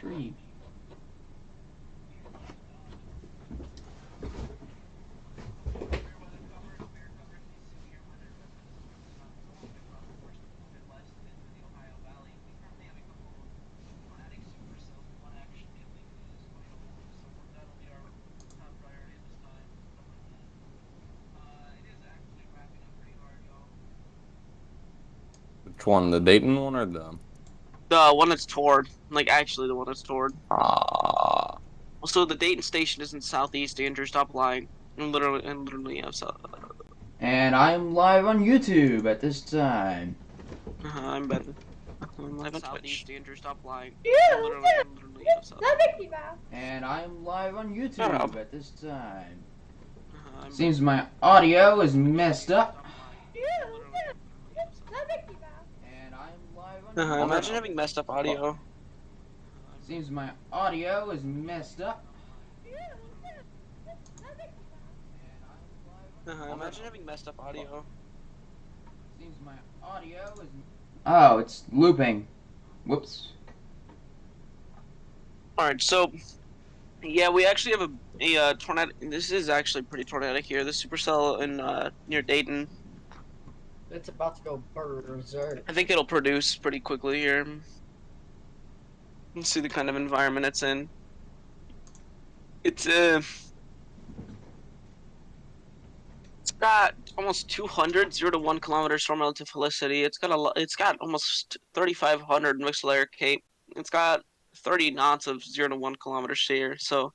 streaming. Which one, the Dayton one or the? The one that's toured, like actually the one that's toured. Ah. Also, the Dayton station is in Southeast Andrew. Stop lying. And literally, And I'm live on YouTube at this time. I'm better. I'm live on Southeast Andrew. Stop lying. Yeah, Literally, And I'm live on Shut up. YouTube at this time. I'm Seems my audio is messed up. And I'm live on YouTube. Imagine having messed up audio. Seems my audio is messed up. Imagine having messed up audio. Seems my audio is. Oh, it's looping. Whoops. Alright, so yeah, we actually have a tornado. This is actually pretty tornadic here. The supercell in near Dayton. it's about to go berserk. I think it'll produce pretty quickly here. Let's see the kind of environment it's in. It's got almost 200 0 to 1 kilometer storm relative felicity. It's got almost 3,500 mixed layer cape. It's got 30 knots of 0 to 1 kilometer shear. So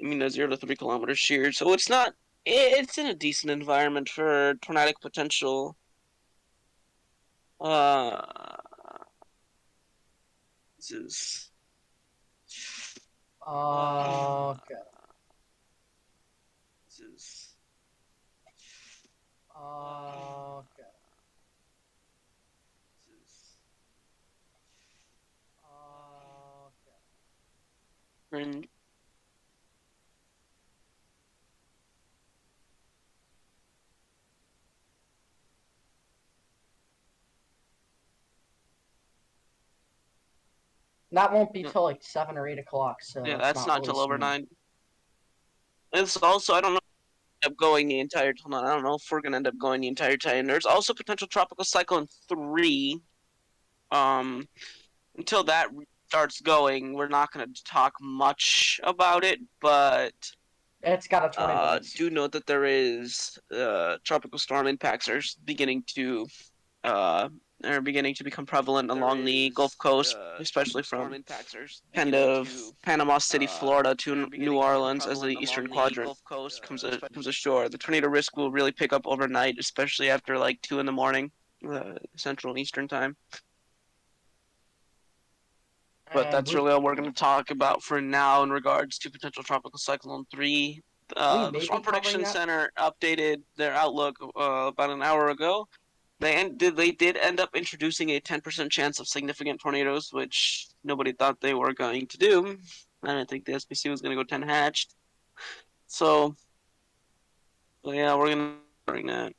I mean a 0 to 3 kilometer shear. So it's not. It's in a decent environment for tornadic potential. This is. Okay. This is. Okay. This is. Okay. That won't be till like 7 or 8 o'clock. So Yeah, that's not really till soon. overnight. It's also, I don't know, up going the entire time. I don't know if we're gonna end up going the entire time. There's also potential tropical cyclone 3. Until that starts going, we're not gonna talk much about it, but It's got a 20 minutes. do note that there is tropical storm impacts are beginning to become prevalent along the Gulf Coast, especially from kind of Panama City, Florida to New Orleans as the eastern quadrant comes ashore. The tornado risk will really pick up overnight, especially after like 2 in the morning, Central and Eastern time. But that's really all we're going to talk about for now in regards to potential tropical cyclone 3. The Storm Prediction Center updated their outlook about an hour ago. They did end up introducing a 10% chance of significant tornadoes, which nobody thought they were going to do. I didn't think the SPC was going to go 10 hatched. So yeah, we're going to bring that.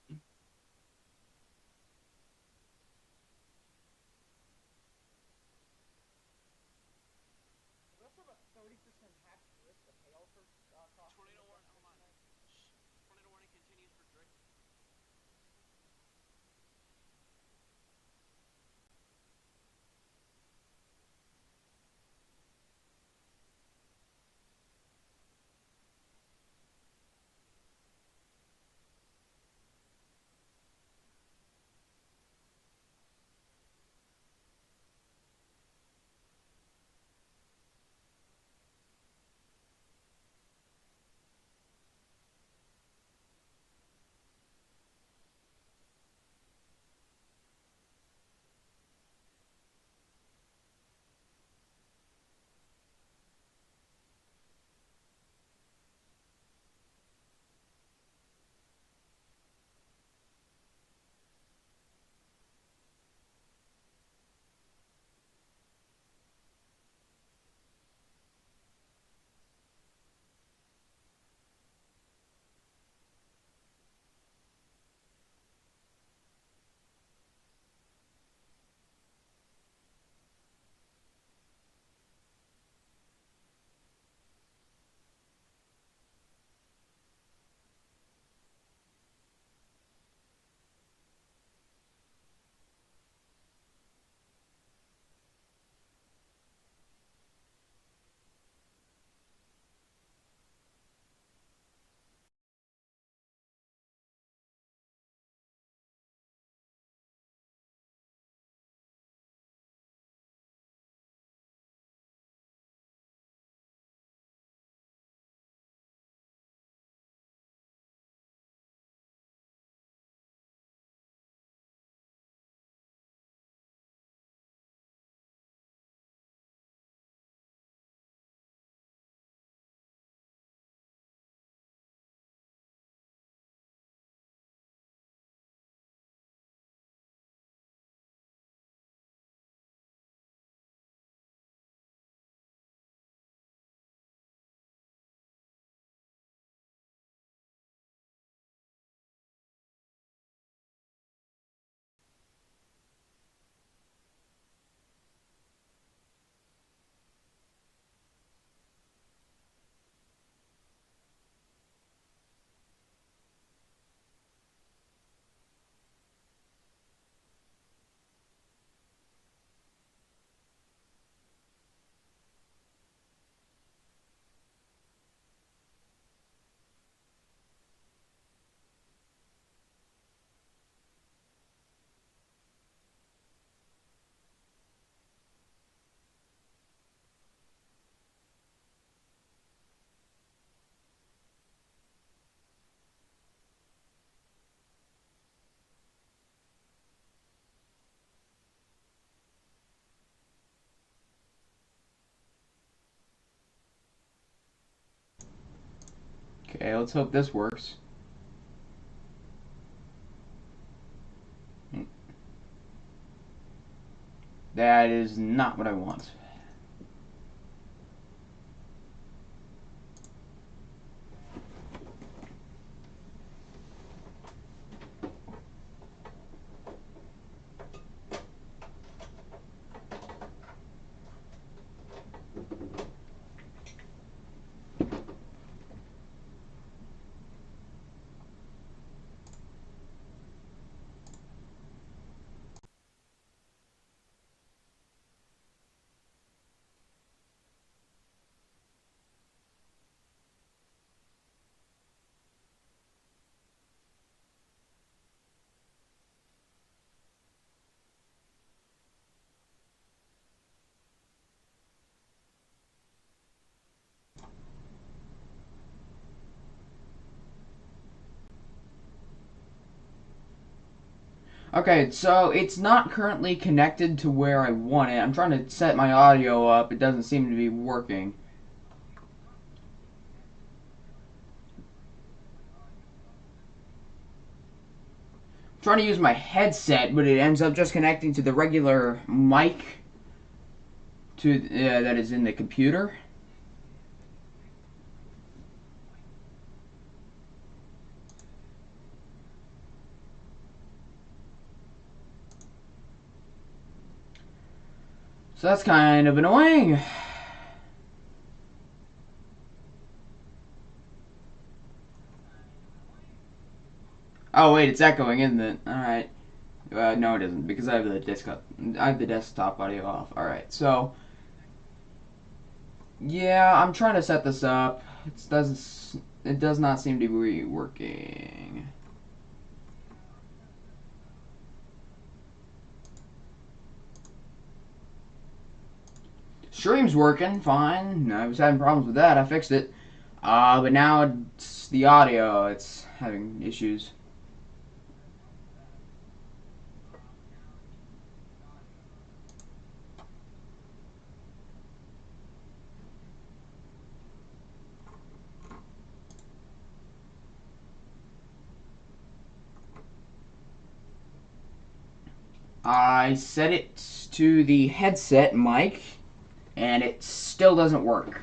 Okay, let's hope this works. That is not what I want. Okay, so it's not currently connected to where I want it. I'm trying to set my audio up. It doesn't seem to be working. I'm trying to use my headset, but it ends up just connecting to the regular mic that is in the computer. So that's kind of annoying. Oh wait, it's echoing, isn't it? All right. No, it isn't because I have the desktop audio off. All right. So yeah, I'm trying to set this up. It does not seem to be working. Stream's working fine. I was having problems with that. I fixed it. But now it's the audio. It's having issues. I set it to the headset mic, and it still doesn't work.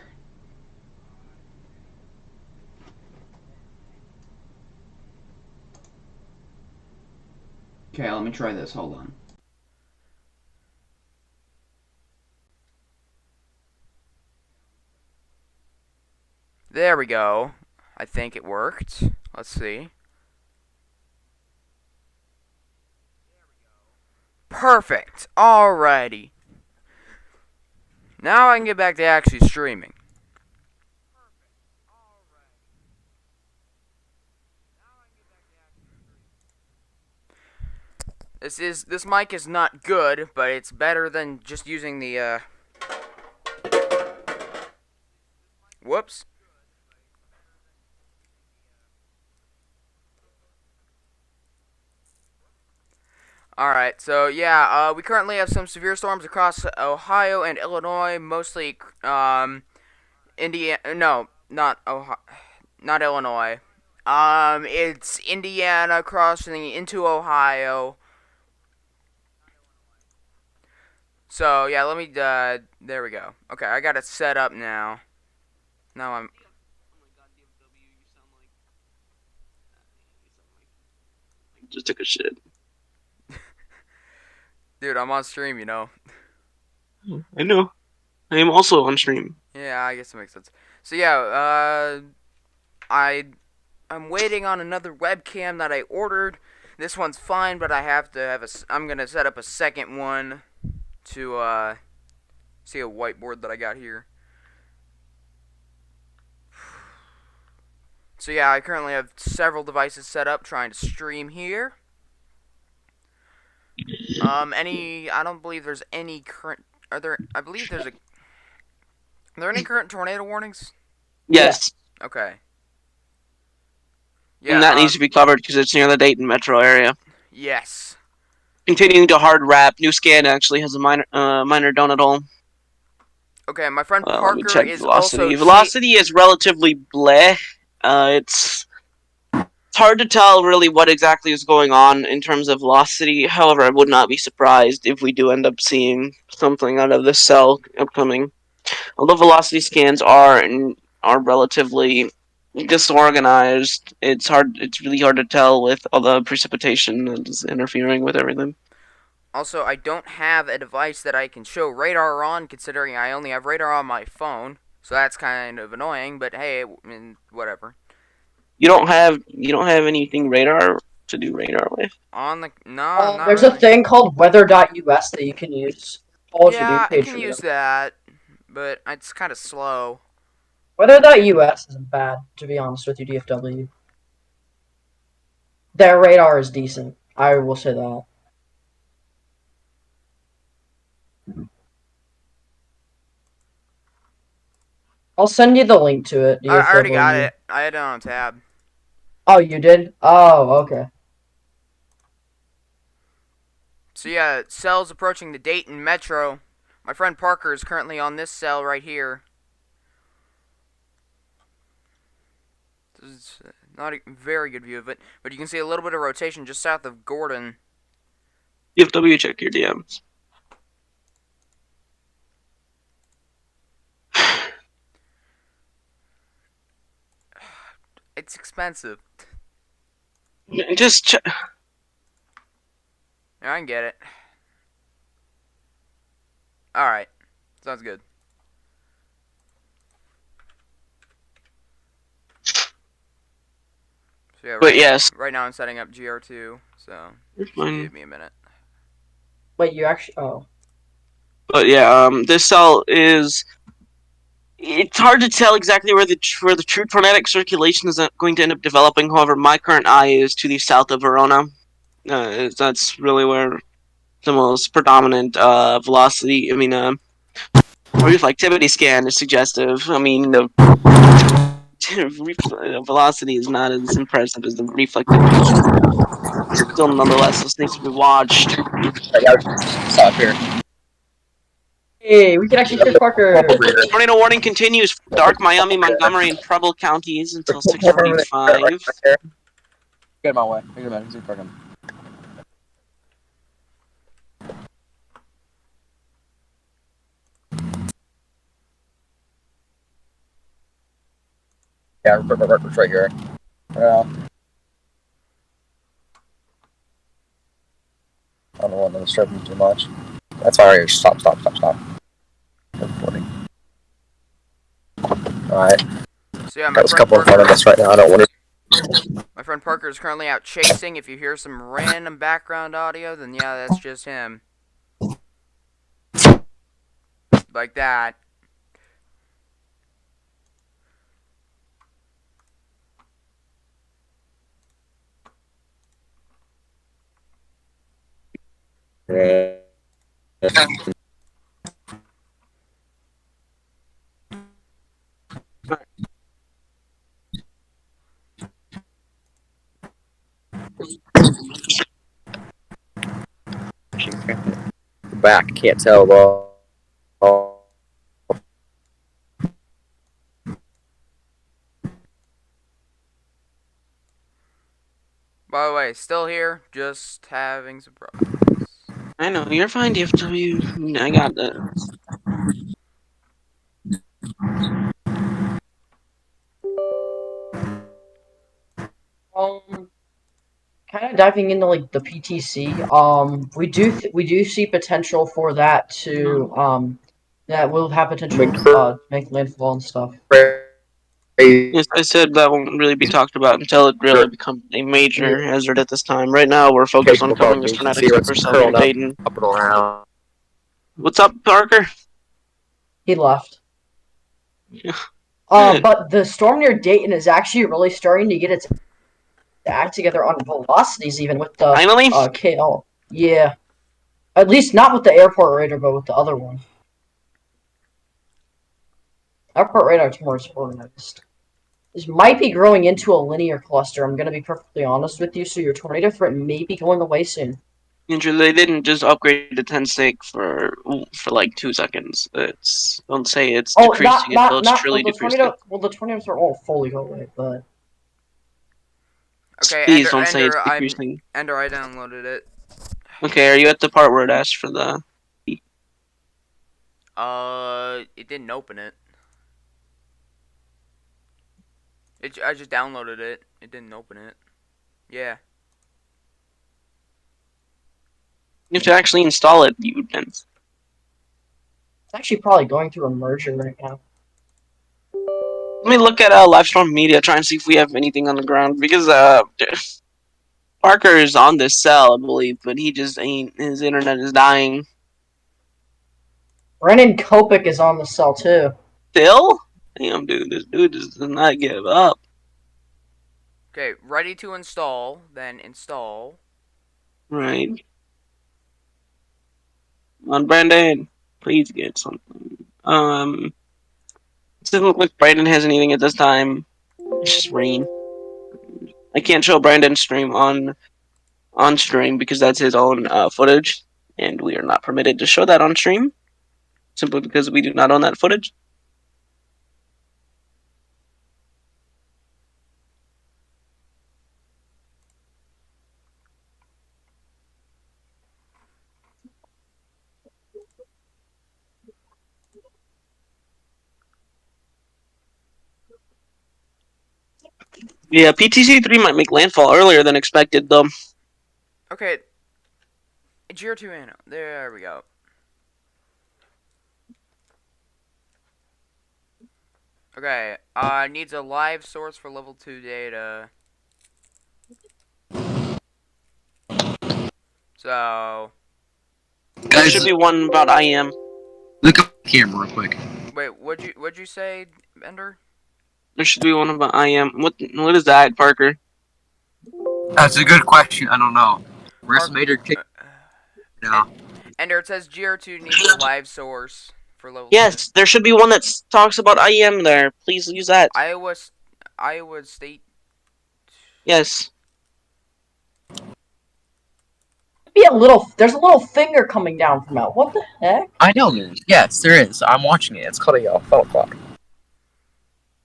Okay, let me try this. Hold on. There we go. I think it worked. Let's see. Perfect. Alrighty. Now I can get back to actually streaming. This mic is not good, but it's better than just using the whoops. Alright, so yeah, we currently have some severe storms across Ohio and Illinois, mostly Indiana. No, not Ohio, not Illinois. It's Indiana crossing into Ohio. So yeah, let me. There we go. Okay, I got it set up now. Now I'm. Just took a shit. Dude, I'm on stream, you know. I know. I am also on stream. Yeah, I guess it makes sense. So yeah, I'm waiting on another webcam that I ordered. This one's fine, but I have to have I'm gonna set up a second one to see a whiteboard that I got here. So yeah, I currently have several devices set up trying to stream here. I don't believe there's any current. Are there? I believe there's a. Are there any current tornado warnings? Yes. Okay. Yeah, And that needs to be covered because it's near the Dayton metro area. Yes. Continuing to hard wrap. New scan actually has a minor donut hole. Okay, my friend Let me Parker check is velocity. also. Velocity is relatively bleh. It's hard to tell really what exactly is going on in terms of velocity. However, I would not be surprised if we do end up seeing something out of this cell upcoming. Although velocity scans are relatively disorganized, it's hard. It's really hard to tell with all the precipitation that is interfering with everything. Also, I don't have a device that I can show radar on, considering I only have radar on my phone. So that's kind of annoying, but hey, whatever. You don't have anything radar to do radar with. No, not There's a really. thing called weather.us that you can use. Told you, Yeah, dude. I Paid can for use them. that, but it's kind of slow. Weather.us isn't bad, to be honest with you, DFW. Their radar is decent. I will say that. I'll send you the link to it, I already got DFW. it. I had it on tab. Oh, you did? Oh, okay. So yeah, cells approaching the Dayton Metro. My friend Parker is currently on this cell right here. This is not a very good view of it, but you can see a little bit of rotation just south of Gordon. DFW, check your DMs. It's expensive. Just check. Yeah, I can get it. Alright. Sounds good. So yeah, But yes, right now I'm setting up GR2, so just give me a minute. Wait, you actually... Oh. But yeah, this cell is. It's hard to tell exactly where the true tornadic circulation is going to end up developing. However, my current eye is to the south of Verona. That's really where the most predominant velocity. I mean, reflectivity scan is suggestive. I mean, the velocity is not as impressive as the reflectivity scan. Still, nonetheless, this needs to be watched. Stop here. Hey, we can actually hear Parker. Tornado warning continues for Dark, Miami, Montgomery, and Preble counties until 6:45. Get my way. He's a He's fucking. Yeah, it's right here. Yeah. I don't want to disturb him too much. That's alright. Stop. Recording. Alright. So yeah, Got a couple in front of us right now. I don't want to. My friend Parker is currently out chasing. If you hear some random background audio, then yeah, that's just him. Like that. Yeah. Back, can't tell though. By the way, still here, just having some problems. I know, you're fine, DFW. I got that. Kind of diving into like the PTC. We do see potential for that to that will have potential make landfall and stuff. Yes, I said that won't really be talked about until it really becomes a major hazard at this time. Right now, we're focused on covering this tornadic supercell near Dayton. Up and around. What's up, Parker? He left. Yeah. But the storm near Dayton is actually really starting to get its act together on velocities, even with the Finally? KL. Yeah, at least not with the airport radar, but with the other one. Airport radar is more organized. This might be growing into a linear cluster. I'm gonna be perfectly honest with you. So your tornado threat may be going away soon. Andrew, they didn't just upgrade the 10 stake for like 2 seconds. Don't say it's decreasing until it's truly decreasing. Well, the tornadoes are all fully go away, but Okay, Please don't say it's decreasing. Ender, I downloaded it. Okay, are you at the part where it asks for the? It didn't open it. I just downloaded it. It didn't open it. Yeah. You have to actually install it, you dense. It's actually probably going through a merger right now. Let me look at Livestream Media, try and see if we have anything on the ground because Parker is on this cell, I believe, but he just ain't. His internet is dying. Brennan Kopik is on the cell too. Still? Damn, dude, this dude just does not give up. Okay, ready to install. Then install. Right. On Brandon, please get something. It doesn't look like Brandon has anything at this time. It's just rain. I can't show Brandon's stream on stream because that's his own footage, and we are not permitted to show that on stream simply because we do not own that footage. Yeah, PTC3 might make landfall earlier than expected, though. Okay. Geo2 Anno. There we go. Okay. Needs a live source for level 2 data. So. There should be one about IM. Look up the camera real quick. Wait, what'd you say, Ender? There should be one about IM. What is that, Parker? That's a good question. I don't know. We're Park. some major kick now. Ender, it says GR2 needs a live source for level 2. Yes, there should be one that talks about IM there. Please use that. Iowa State. Yes. There's a little finger coming down from out. What the heck? I know there is. Yes, there is. I'm watching it. It's called a funnel clock.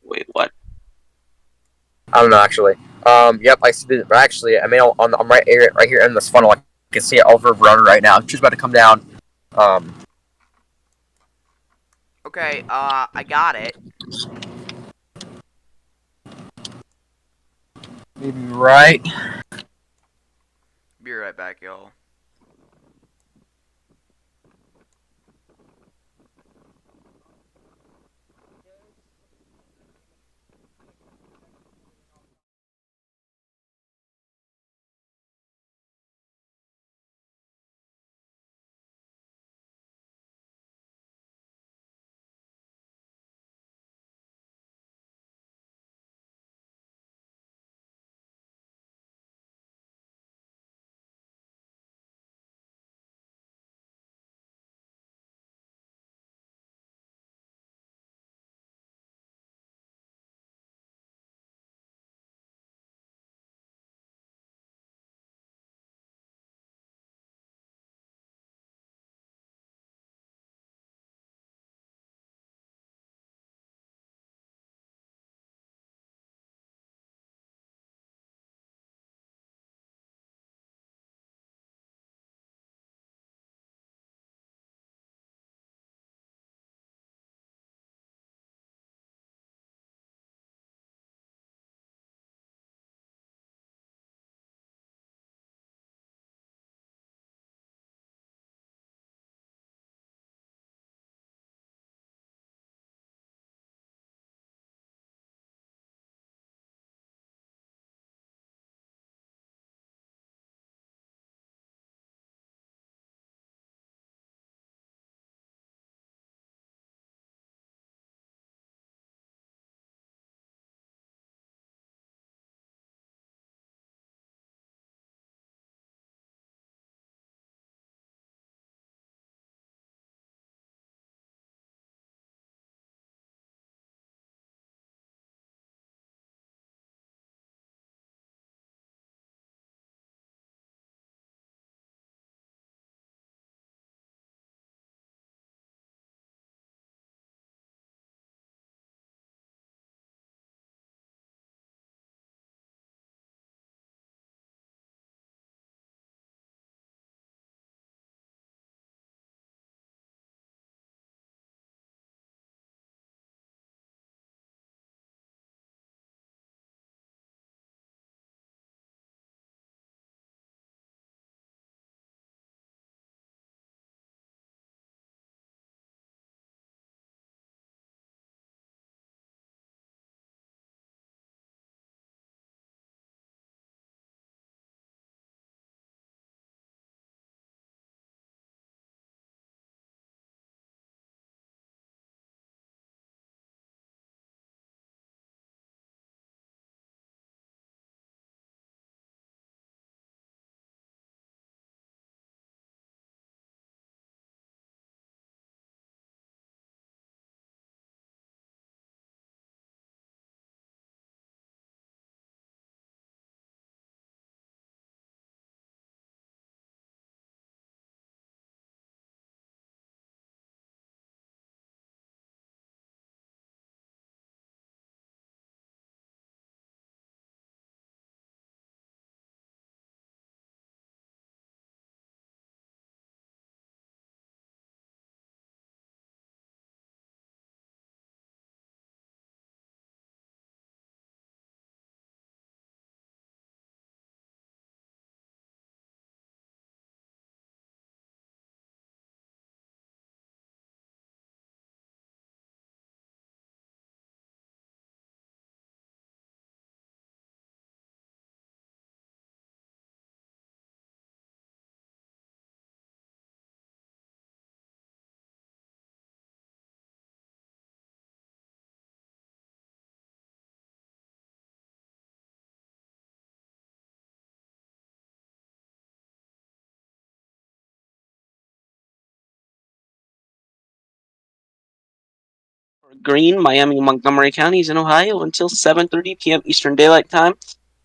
Wait, what? I don't know actually. Yep, I see it. Actually, I mean, I'm right here in this funnel. I can see it over run right now. It's just about to come down. Okay, I got it. Maybe right. Be right back, y'all. Green, Miami, and Montgomery counties in Ohio until 7:30 p.m. Eastern Daylight Time.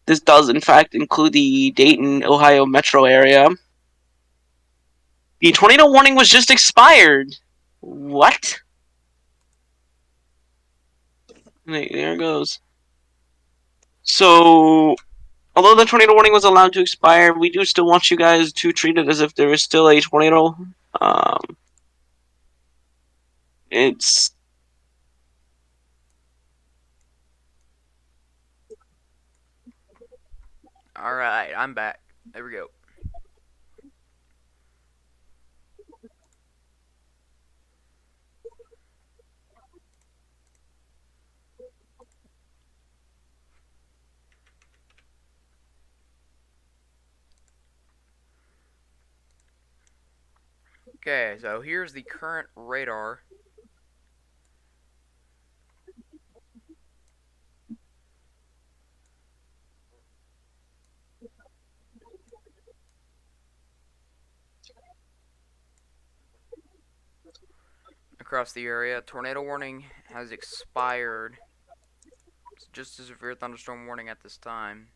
This does, in fact, include the Dayton, Ohio metro area. The tornado warning was just expired. What? There it goes. So, although the tornado warning was allowed to expire, we do still want you guys to treat it as if there is still a tornado. It's Alright, I'm back. There we go. Okay, so here's the current radar. Across the area, tornado warning has expired. It's just a severe thunderstorm warning at this time.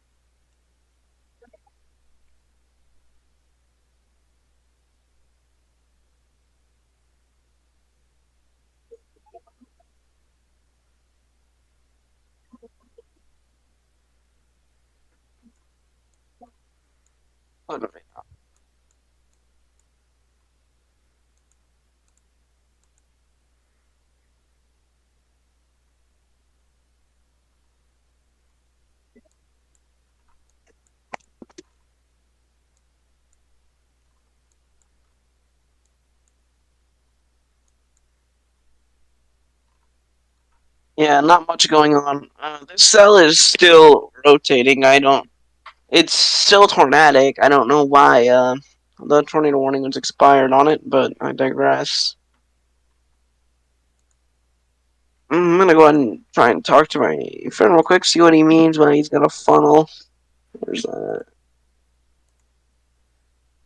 yeah, not much going on. This cell is still rotating. It's still tornadic. I don't know why the tornado warning was expired on it, but I digress. I'm gonna go ahead and try and talk to my friend real quick, see what he means when he's got a funnel. Where's that?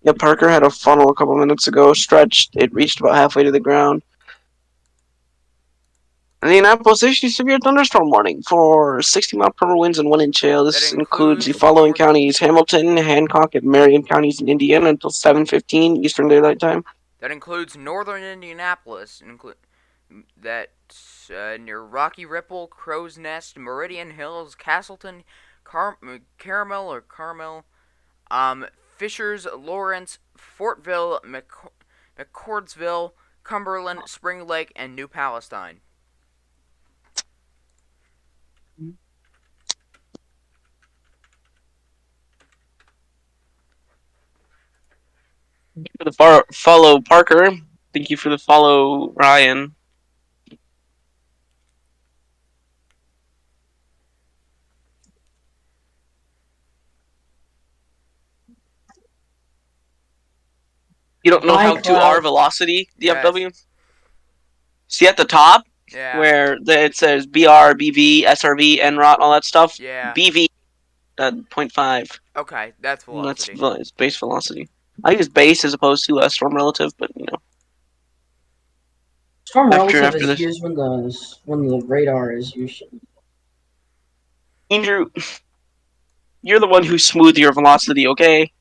Yeah, Parker had a funnel a couple minutes ago, stretched. It reached about halfway to the ground. Indianapolis issued severe thunderstorm warning for 60-mile-per-hour winds and 1-inch hail. This includes the following counties: Hamilton, Hancock, and Marion counties in Indiana until 7:15 Eastern Daylight Time. That includes northern Indianapolis, near Rocky Ripple, Crow's Nest, Meridian Hills, Castleton, Carmel, Fishers, Lawrence, Fortville, McCordsville, Cumberland, Spring Lake, and New Palestine. For the follow, Parker. Thank you for the follow, Ryan. You don't know how to R velocity, DFW? Yes. See at the top? Yeah. Where it says BR, BV, SRV, NROT, all that stuff? Yeah. BV, 0.5. Okay, that's velocity. That's base velocity. I use base as opposed to storm relative, but you know. Storm relative is used when the radar is usually. Andrew, you're the one who smoothed your velocity, okay?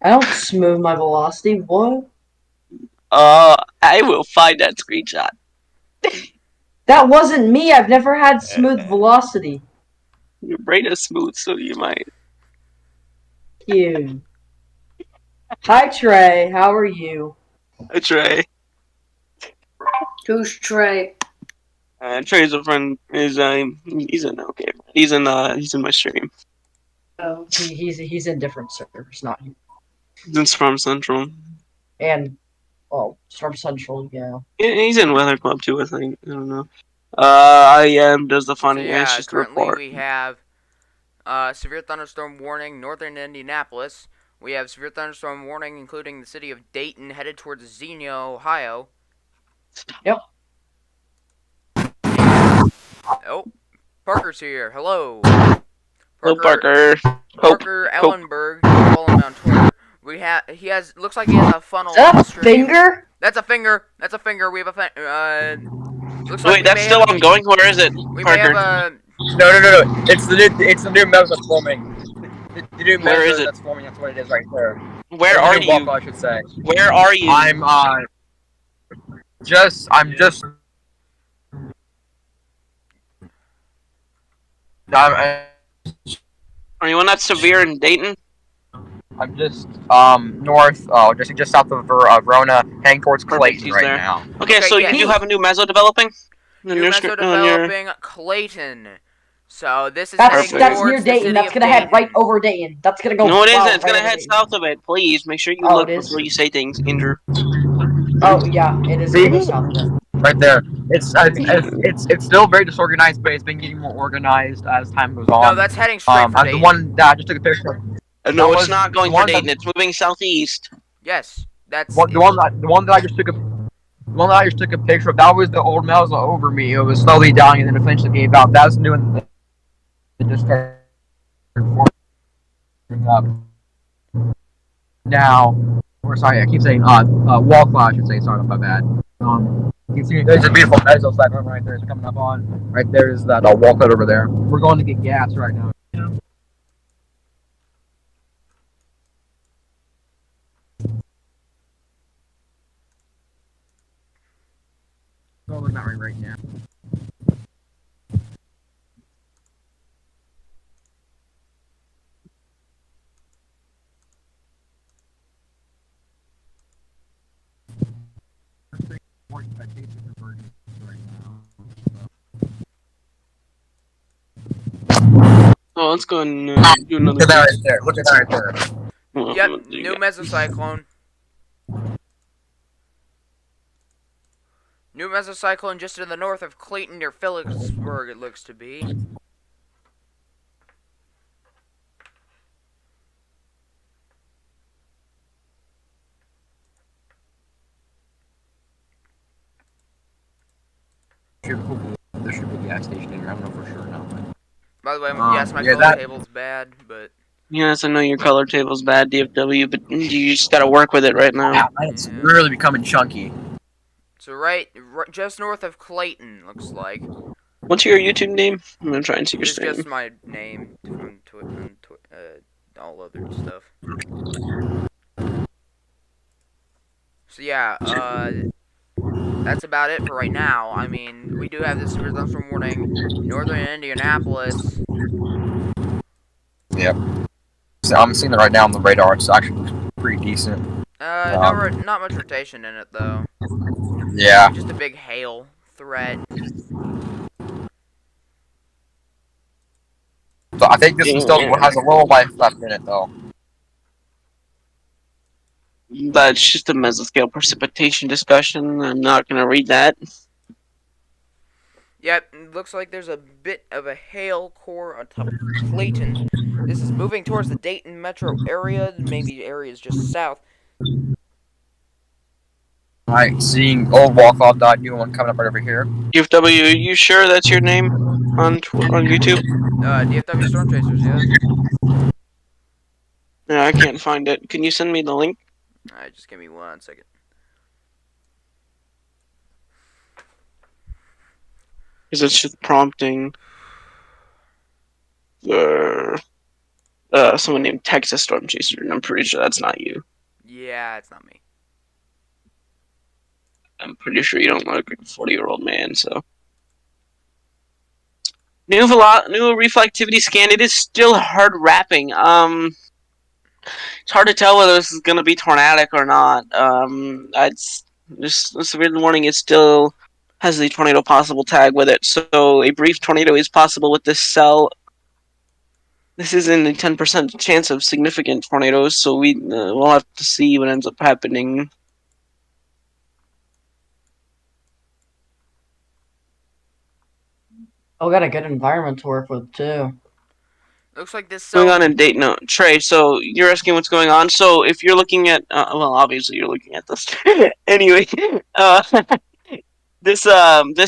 I don't smooth my velocity. What? I will find that screenshot. That wasn't me. I've never had smooth velocity. Your brain is smooth, so you might. You. Hi, Trey. How are you? Hi, Trey. Who's Trey? Trey's a friend. He's in okay. He's in my stream. Oh. He's in different servers, not you. He's in Storm Central. And Storm Central, yeah. He's in Weather Club too, I think. I don't know. IM does the funny just currently report. We have severe thunderstorm warning, northern Indianapolis. We have severe thunderstorm warning, including the city of Dayton, headed towards Xenia, Ohio. Yep. Oh, Parker's here. Hello. Hello, Parker. Parker Ellenberg. Follow him on Twitter. Looks like he has a funnel. Is that a finger? That's a finger. That's a finger. We have a Looks like Wait, that's still ongoing. Where is it, we may Parker? have a. No. It's the new mezzo that's forming. The new Where is mezzo it? that's forming. That's what it is right there. Where Or the are new you? Waffle, I should say. Where are you? I'm just I'm Are you on that severe in Dayton? I'm just north, just south of Verona, heading towards Perfect, Clayton he's right there. now. Okay, Okay, so yes. you have a new mezzo developing? New mezzo developing Clayton. So this is heading That's towards near the Dayton. city That's of gonna head Dayton. right over Dayton. That's gonna go. No, it isn't. It's right gonna over head Dayton. south of it. Please make sure you Oh, look it is? before you say things, Injure. Oh yeah, it is gonna go south of it. Right there. It's still very disorganized, but it's been getting more organized as time goes on. No, that's heading straight for as Dayton. the one that I just took a picture of. No, That it's was not going the for one Dayton. that- It's moving southeast. Yes, that's the one that I just took a picture of. That was the old Melza over me. It was slowly dying and then eventually gave out. That's new and it just started forming up. Now, or sorry, I keep saying wall cloud. I should say sorry, my bad. You can see there's a beautiful mezzo cyclone right there. It's coming up on. Right there is that wall cloud over there. We're going to get gas right now. Probably not right now. Oh, let's go and do another. Look at that right there. Look at that right there. yep, new mesocyclone. New mesocyclone just to the north of Clayton near Phillipsburg, it looks to be. There should be a gas station in here. I don't know for sure now. By the way, yes, my yeah, color table's bad, but Yes, I know your color table's bad, DFW, but you just gotta work with it right now. It's really becoming chunky. so right just north of Clayton, looks like. What's your YouTube name? I'm gonna try and see your It's stream. just my name from all other stuff. So yeah, that's about it for right now. I mean, we do have this severe thunderstorm warning, northern Indianapolis. Yep. So I'm seeing it right now on the radar. It's actually pretty decent. Not much rotation in it though. Yeah. Just a big hail threat. So I think this one still has a little life left in it, though. That's just a mesoscale precipitation discussion. I'm not gonna read that. Yep, looks like there's a bit of a hail core on top of Clayton. This is moving towards the Dayton metro area, maybe areas just south. Alright, seeing old walk-off dot new one coming up right over here. DFW, are you sure that's your name on YouTube? DFW Storm Chasers, yes. No, I can't find it. Can you send me the link? Alright, just give me 1 second. Because it's just prompting someone named Texas Storm Chaser, and I'm pretty sure that's not you. Yeah, it's not me. I'm pretty sure you don't look like a 40-year-old man, so. New reflectivity scan. It is still hard wrapping. It's hard to tell whether this is gonna be tornadic or not. It's this severe warning is still has the tornado possible tag with it, so a brief tornado is possible with this cell. This isn't a 10% chance of significant tornadoes, so we'll have to see what ends up happening. Oh, got a good environment to work with too. Looks like this Going on in Dayton, no, Trey. So you're asking what's going on. So if you're looking at, well, obviously you're looking at this. Anyway, this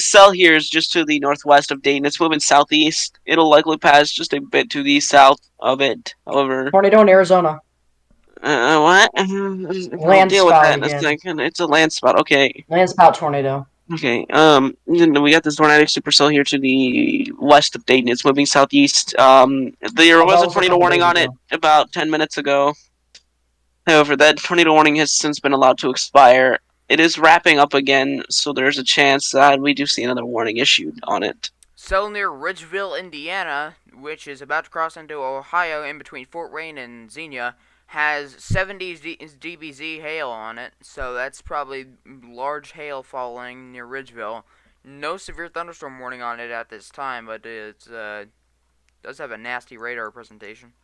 cell here is just to the northwest of Dayton. It's moving southeast. It'll likely pass just a bit to the south of it. However, Tornado in Arizona. what? Land I'll deal with spout that in a again. second. It's a land spout. Okay. Land spout tornado. Okay. Then we got this tornadic supercell here to the west of Dayton. It's moving southeast. There was that a was a tornado couple warning days on it ago. about 10 minutes ago. However, that tornado warning has since been allowed to expire. It is wrapping up again, so there's a chance that we do see another warning issued on it. Cell near Ridgeville, Indiana, which is about to cross into Ohio in between Fort Wayne and Xenia, has 70 dBz hail on it, so that's probably large hail falling near Ridgeville. No severe thunderstorm warning on it at this time, but it does have a nasty radar presentation.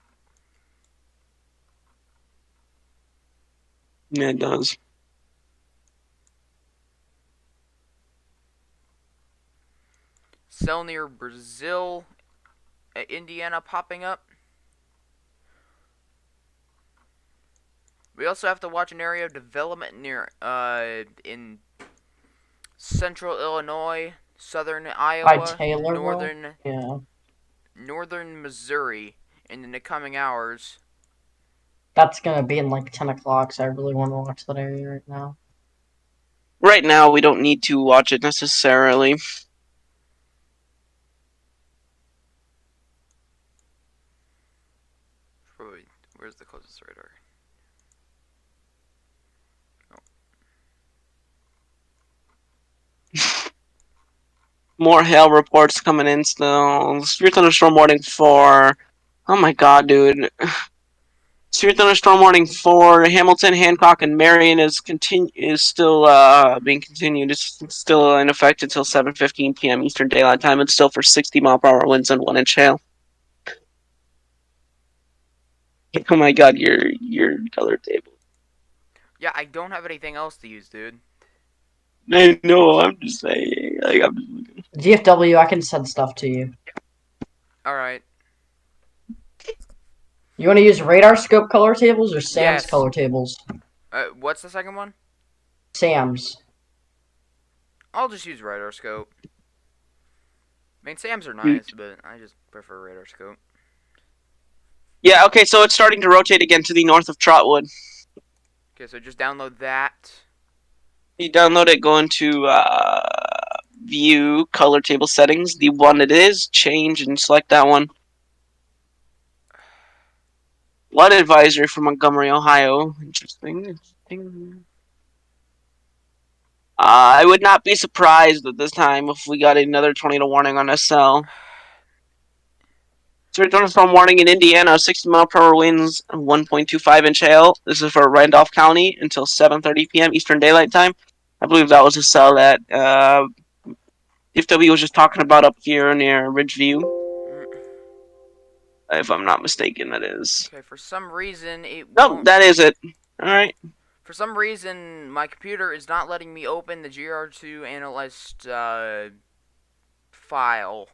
Yeah, it does. Cell near Brazil, Indiana popping up. We also have to watch an area of development near in central Illinois, southern By Iowa, Taylorville? Yeah. northern Missouri in the coming hours. That's gonna be in like 10 o'clock, so I really want to watch that area right now. Right now, we don't need to watch it necessarily. Where's the closest radar? More hail reports coming in still. Severe thunderstorm warning for. Oh my god, dude. Severe thunderstorm warning for Hamilton, Hancock, and Marion is still being continued. It's still in effect until 7:15 p.m. Eastern Daylight Time. It's still for 60-mile-per-hour winds and 1-inch hail. Oh my god, your color table. Yeah, I don't have anything else to use, dude. I know. I'm just saying. Like, I'm just looking. DFW, I can send stuff to you. Alright. You want to use radar scope color tables or SAM's Yes. color tables? What's the second one? SAM's. I'll just use radar scope. I mean, SAMs are nice, but I just prefer radar scope. Yeah, okay, so it's starting to rotate again to the north of Trotwood. Okay, so just download that. You download it, go into view, color table settings, the one it is, change and select that one. Flood advisory for Montgomery, Ohio. Interesting. I would not be surprised at this time if we got another tornado warning on SL. Severe thunderstorm warning in Indiana, 60-mile-per-hour winds, 1.25-inch hail. This is for Randolph County until 7:30 p.m. Eastern Daylight Time. I believe that was a cell that FW was just talking about up here near Ridgeview. If I'm not mistaken, that is. Okay, for some reason it Nope, that is it. Alright. For some reason, my computer is not letting me open the GR2 analyst file.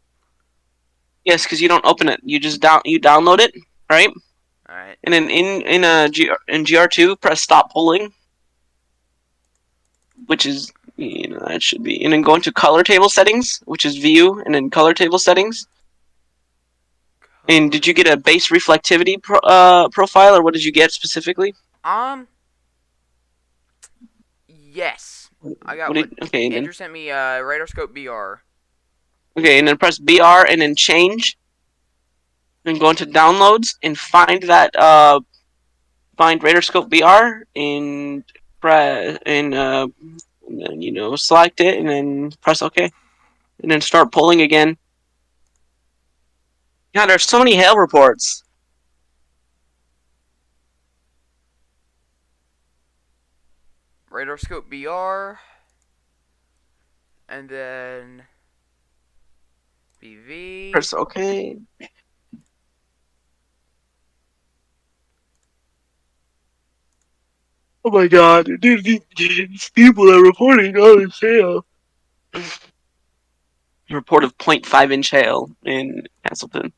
Yes, because you don't open it. You just download it, right? Alright. And then in GR2, press stop polling, which is that should be. And then go into color table settings, which is view, and then color table settings. And did you get a base reflectivity profile, or what did you get specifically? Yes. I got okay, Andrew then. sent me radar scope BR. Okay, and then press BR and then change. And go into downloads and find that find Radarscope BR and press and then select it and then press OK. And then start pulling again. God, there's so many hail reports. Radar scope BR. And then BV. Press OK. Oh my god, dude, these people are reporting on this hail. Report of 0.5-inch hail in Castleton.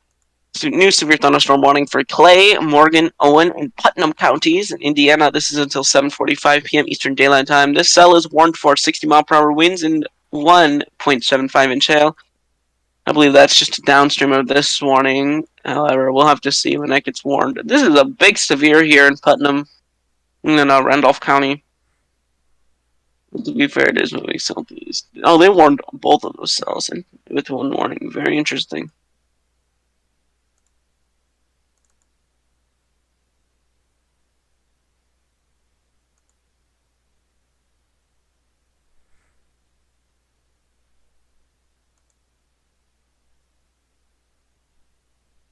New severe thunderstorm warning for Clay, Morgan, Owen, and Putnam counties in Indiana. This is until 7:45 p.m. Eastern Daylight Time. This cell is warned for 60-mile-per-hour winds and 1.75-inch hail. I believe that's just a downstream of this warning. However, we'll have to see when that gets warned. This is a big severe here in Putnam, in Randolph County. To be fair, it is moving southeast. Oh, they warned both of those cells with one warning. Very interesting.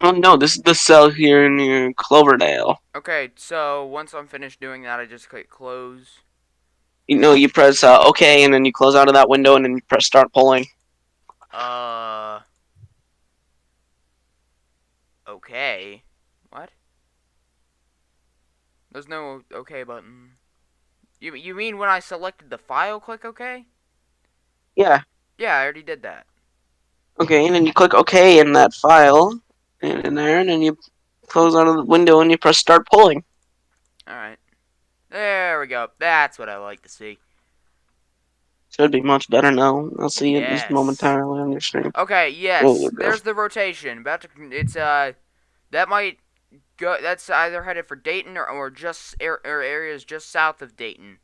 Oh no, this is the cell here near Cloverdale. Okay, so once I'm finished doing that, I just click close. You know, you press OK, and then you close out of that window, and then you press start polling. Okay. What? There's no OK button. You mean when I selected the file, click OK? Yeah. Yeah, I already did that. Okay, and then you click OK in that file, and in there, and then you close out of the window, and you press start polling. Alright. There we go. That's what I like to see. Should be much better now. I'll see it just Yes. momentarily on your stream. Okay, There you yes. go. There's the rotation. It's that might go. That's either headed for Dayton or just or areas just south of Dayton.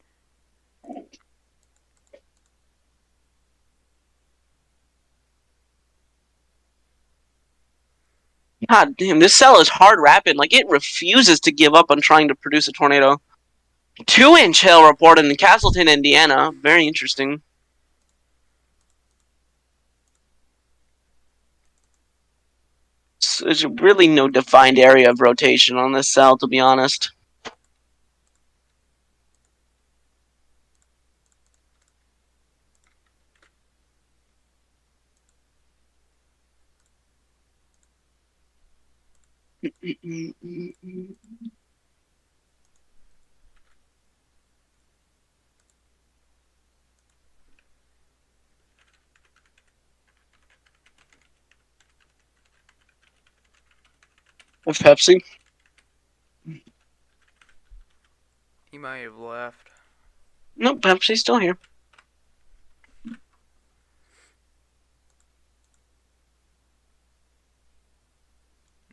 God damn, this cell is hard rapid. Like, it refuses to give up on trying to produce a tornado. 2-inch hail reported in Castleton, Indiana. Very interesting. There's really no defined area of rotation on this cell, to be honest. Of Pepsi? He might have left. Nope, Pepsi's still here.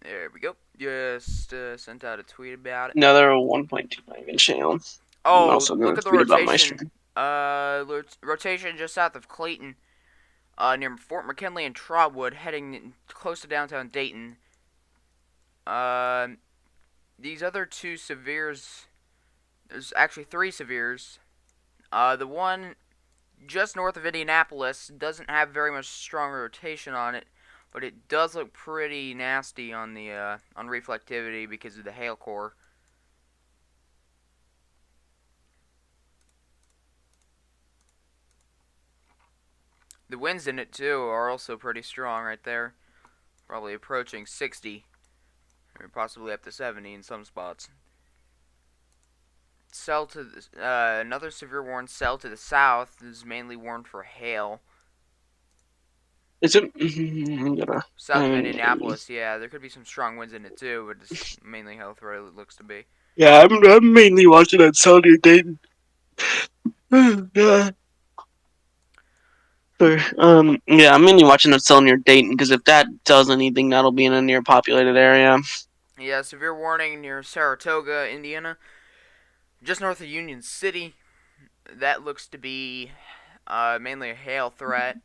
There we go. Just sent out a tweet about it. Another 1.25-inch hail. I'm Oh, also going look to at the tweet about my rotation. stream. Rotation just south of Clayton, near Fort McKinley and Trotwood, heading close to downtown Dayton. These other two severes. There's actually three severes. The one just north of Indianapolis doesn't have very much strong rotation on it, but it does look pretty nasty on the on reflectivity because of the hail core. The winds in it too are also pretty strong right there, probably approaching 60, or possibly up to 70 in some spots. Cell to another severe warned cell to the south is mainly warned for hail. Is it? South of Indianapolis, yeah, there could be some strong winds in it too, but it's mainly hail threat it looks to be. Yeah, I'm mainly watching that cell near Dayton. Yeah. Yeah, I'm mainly watching that cell near Dayton because if that does anything, that'll be in a near populated area. Yeah, severe warning near Saratoga, Indiana, just north of Union City. That looks to be mainly a hail threat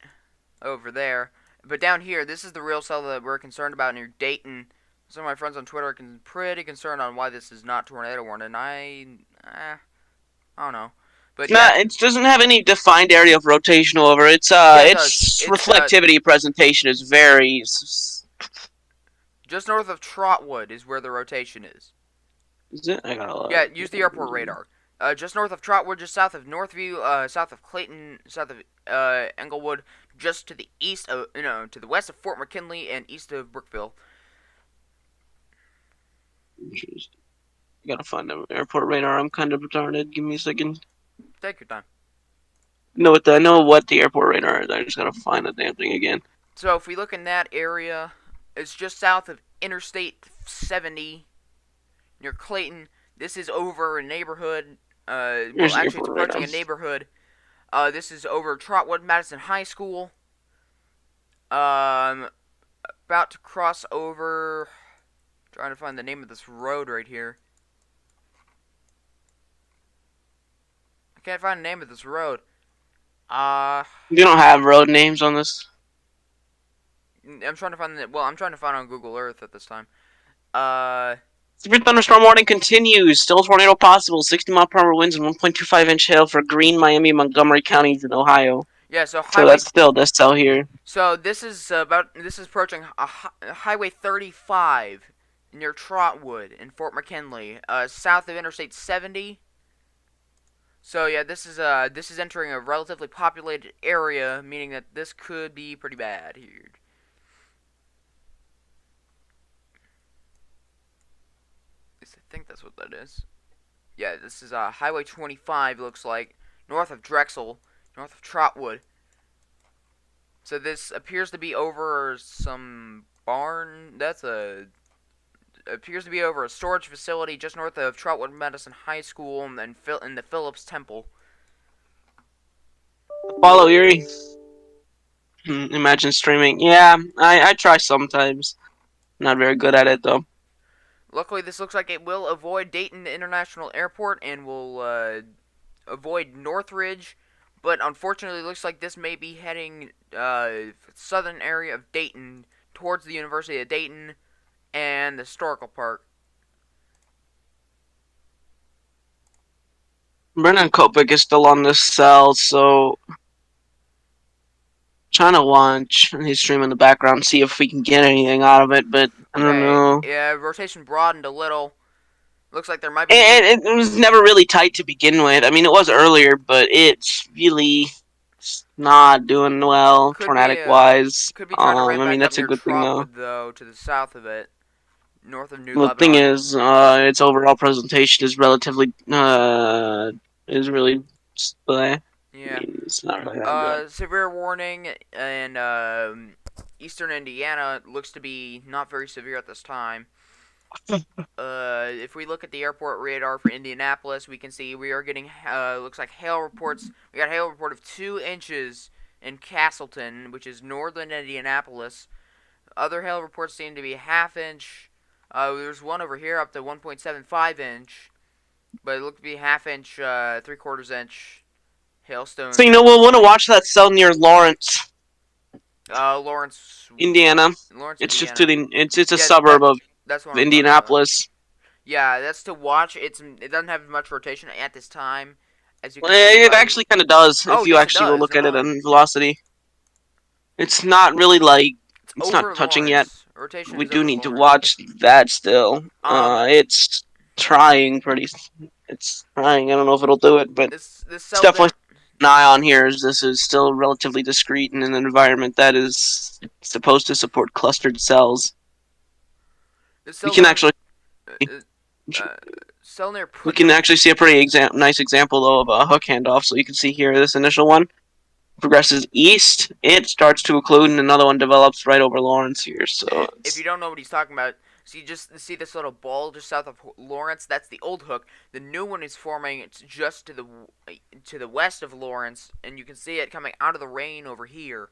over there. But down here, this is the real cell that we're concerned about near Dayton. Some of my friends on Twitter are pretty concerned on why this is not tornado warned, and I don't know. But Nah, yeah, it doesn't have any defined area of rotation over. Its yeah, it does. its It's reflectivity presentation is very. just north of Trotwood is where the rotation is. Is it? I gotta look. Yeah, use the airport radar. Just north of Trotwood, just south of Northview, south of Clayton, south of Englewood, just to the east of, to the west of Fort McKinley and east of Brookville. I gotta find the airport radar. I'm kind of retarded. Give me a second. Take your time. I know what the airport radar is. I just gotta find the damn thing again. So if we look in that area, it's just south of Interstate 70 near Clayton. This is over a neighborhood. Well, actually, it's approaching a neighborhood. This is over Trotwood Madison High School. About to cross over. Trying to find the name of this road right here. I can't find the name of this road. Uh, You don't have road names on this. I'm trying to find it. Well, I'm trying to find it on Google Earth at this time. Severe thunderstorm warning continues. Still tornado possible. 60-mile-per-hour winds and 1.25-inch hail for Greene, Miami, Montgomery counties in Ohio. Yeah. So So highway. that's still this cell here. So this is approaching Highway 35 near Trotwood in Fort McKinley, south of Interstate 70. So yeah, this is entering a relatively populated area, meaning that this could be pretty bad here. At least I think that's what that is. Yeah, this is Highway 25. Looks like north of Drexel, north of Trotwood. So this appears to be over some barn. That's a appears to be over a storage facility just north of Trotwood Medicine High School and in the Phillips Temple. Follow Erie. Imagine streaming. Yeah, I try sometimes. Not very good at it though. Luckily, this looks like it will avoid Dayton International Airport and will avoid Northridge. But unfortunately, it looks like this may be heading southern area of Dayton towards the University of Dayton and the historical park. Brennan Kopic is still on this cell, so trying to watch his stream in the background, see if we can get anything out of it, but I don't Okay, know. yeah, rotation broadened a little. Looks like there might be It was never really tight to begin with. I mean, it was earlier, but it's really not doing well, tornadic wise. could be trying to ramp I mean, back up that's a near good thing though. Trotwood though, to the south of it, north of New The thing Lebanon. is, its overall presentation is relatively, is really, Yeah. it's not really that good. Severe warning in eastern Indiana. Looks to be not very severe at this time. If we look at the airport radar for Indianapolis, we can see we are getting looks like hail reports. We got a hail report of 2 inches in Castleton, which is northern Indianapolis. Other hail reports seem to be half inch. There's one over here up to 1.75 inch, but it looked to be half inch, 3/4 inch hailstones. So we'll want to watch that cell near Lawrence, Lawrence, Indiana. Lawrence, It's just Indiana. it's a Yeah, suburb of that's what I'm talking about. Indianapolis. Yeah, that's to watch. It doesn't have much rotation at this time, as you Well, can see. it actually kind of does Oh if you yes, it actually go does. look Never at it mind. on velocity. It's not really like It's it's not over touching yet. Lawrence. Rotation We is do over need to Lawrence. watch that still. Um, It's trying pretty. It's trying. I don't know if it'll do it, but this it's cell definitely there. an eye on here. As this is still relatively discrete in an environment that is supposed to support clustered cells. This We cell can down. actually Uh, cell near we can Putnam. actually see a pretty nice example though of a hook handoff. So you can see here this initial one progresses east. It starts to occlude, and another one develops right over Lawrence here. So If you don't know what he's talking about, so you just see this little ball just south of Lawrence. That's the old hook. The new one is forming just to the west of Lawrence, and you can see it coming out of the rain over here.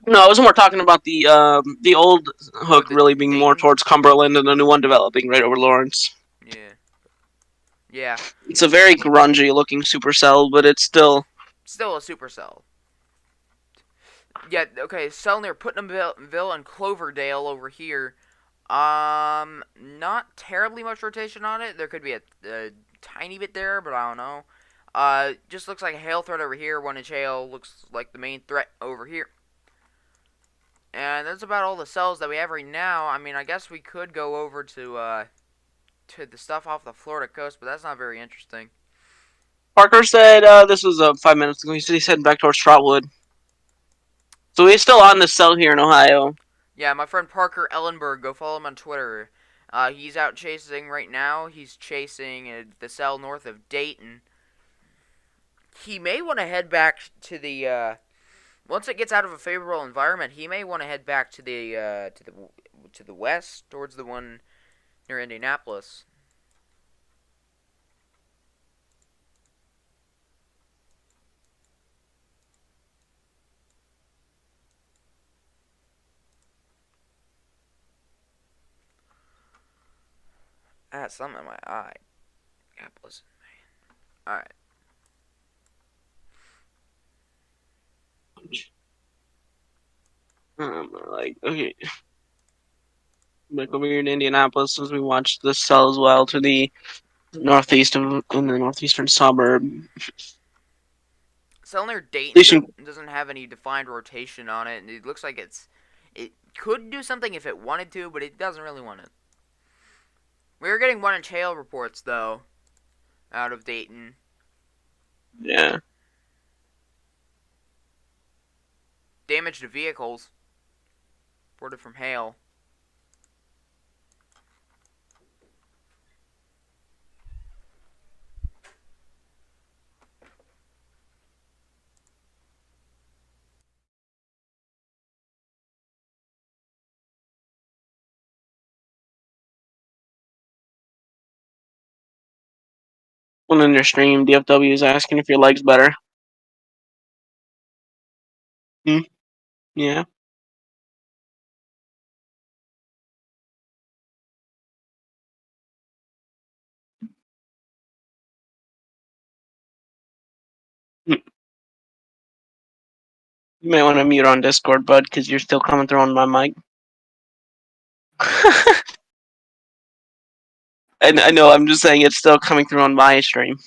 no, I was more talking about the old hook the really being more Dayton? towards Cumberland, and the new one developing right over Lawrence. Yeah. Yeah. It's a very grungy looking supercell, but it's still Still a supercell. Yeah, okay, cell near Putnamville and Cloverdale over here. Not terribly much rotation on it. There could be a tiny bit there, but I don't know. Just looks like a hail threat over here. 1 inch hail looks like the main threat over here. And that's about all the cells that we have right now. I mean, I guess we could go over to the stuff off the Florida coast, but that's not very interesting. Parker said this was 5 minutes ago. He said he's heading back towards Trotwood. So he's still on the cell here in Ohio. Yeah, my friend Parker Ellenberg, go follow him on Twitter. He's out chasing right now. He's chasing the cell north of Dayton. He may want to head back to the once it gets out of a favorable environment. He may want to head back to the west towards the one near Indianapolis. I had something in my eye. God bless it, man. Alright. Like, okay. Like over here in Indianapolis, as we watched this sell as well to the northeast of in the northeastern suburb. Selner Dayton Station. doesn't have any defined rotation on it, and it looks like it could do something if it wanted to, but it doesn't really want to. We're getting 1-inch hail reports though out of Dayton. Yeah. Damage to vehicles reported from hail. One in your stream, DFW is asking if your leg's better. Yeah. You may want to mute on Discord, bud, because you're still coming through on my mic. And I know, I'm just saying it's still coming through on my stream.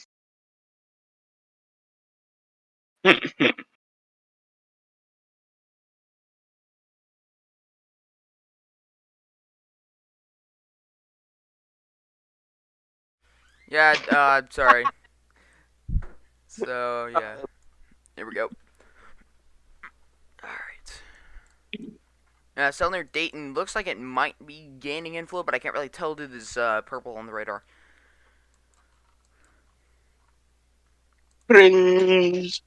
Yeah, sorry. So, yeah. There we go. Alright. Selner Dayton looks like it might be gaining inflow, but I can't really tell due to this purple on the radar. Cringe.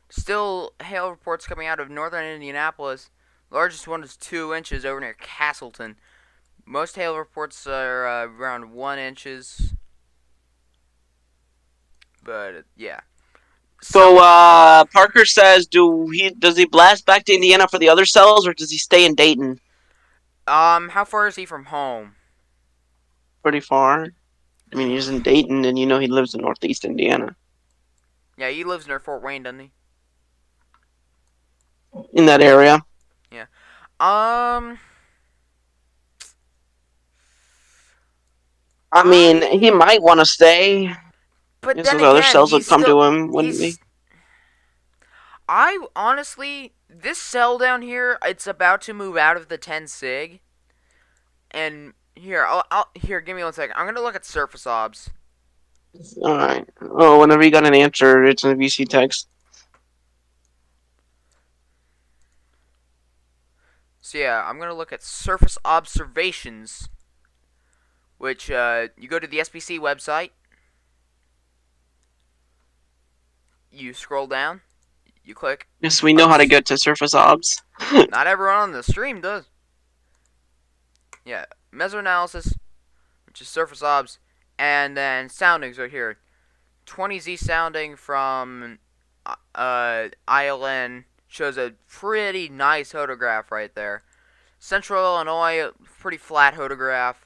Still, hail reports coming out of northern Indianapolis. Largest one is 2 inches over near Castleton. Most hail reports are around 1 inches. But, yeah. So, Parker says, does he blast back to Indiana for the other cells, or does he stay in Dayton? How far is he from home? Pretty far. I mean, he's in Dayton, and you know he lives in Northeast Indiana. Yeah, he lives near Fort Wayne, doesn't he? In that area. Yeah. I mean, he might want to stay. But Yes, then those other again, cells would he's come still, to him, wouldn't they? I honestly, this cell down here, it's about to move out of the 10 sig. And here, here, give me 1 second. I'm gonna look at surface obs. Alright. Oh, whenever you got an answer, it's in a VC text. So yeah, I'm gonna look at surface observations, which you go to the SBC website. You scroll down. You click. Yes, we know how to get to surface obs. Not everyone on the stream does. Yeah, mesoanalysis, which is surface obs, and then soundings right here. 20Z sounding from ILN shows a pretty nice photograph right there. Central Illinois, pretty flat photograph.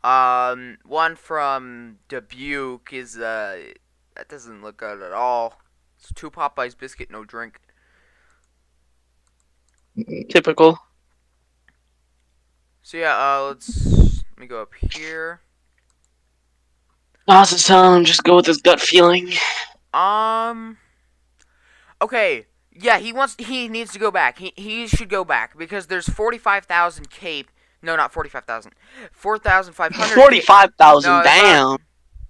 One from Dubuque is that doesn't look good at all. It's 2 Popeyes biscuit, no drink. Typical. So yeah, let me go up here. Austin's telling him just go with his gut feeling. Okay. Yeah, he needs to go back. He should go back because there's 45,000 cape. No, not 45,000. 4,500. 45,000. No, damn.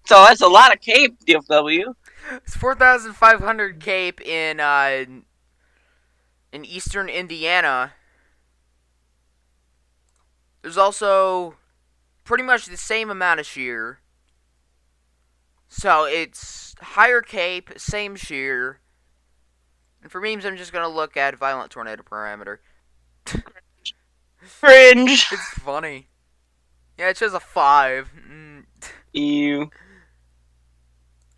So that's a lot of cape, DFW. It's 4,500 cape in eastern Indiana. There's also pretty much the same amount of shear. So it's higher cape, same shear. And for memes, I'm just going to look at violent tornado parameter. Cringe. It's funny. Yeah, it shows a 5. Ew.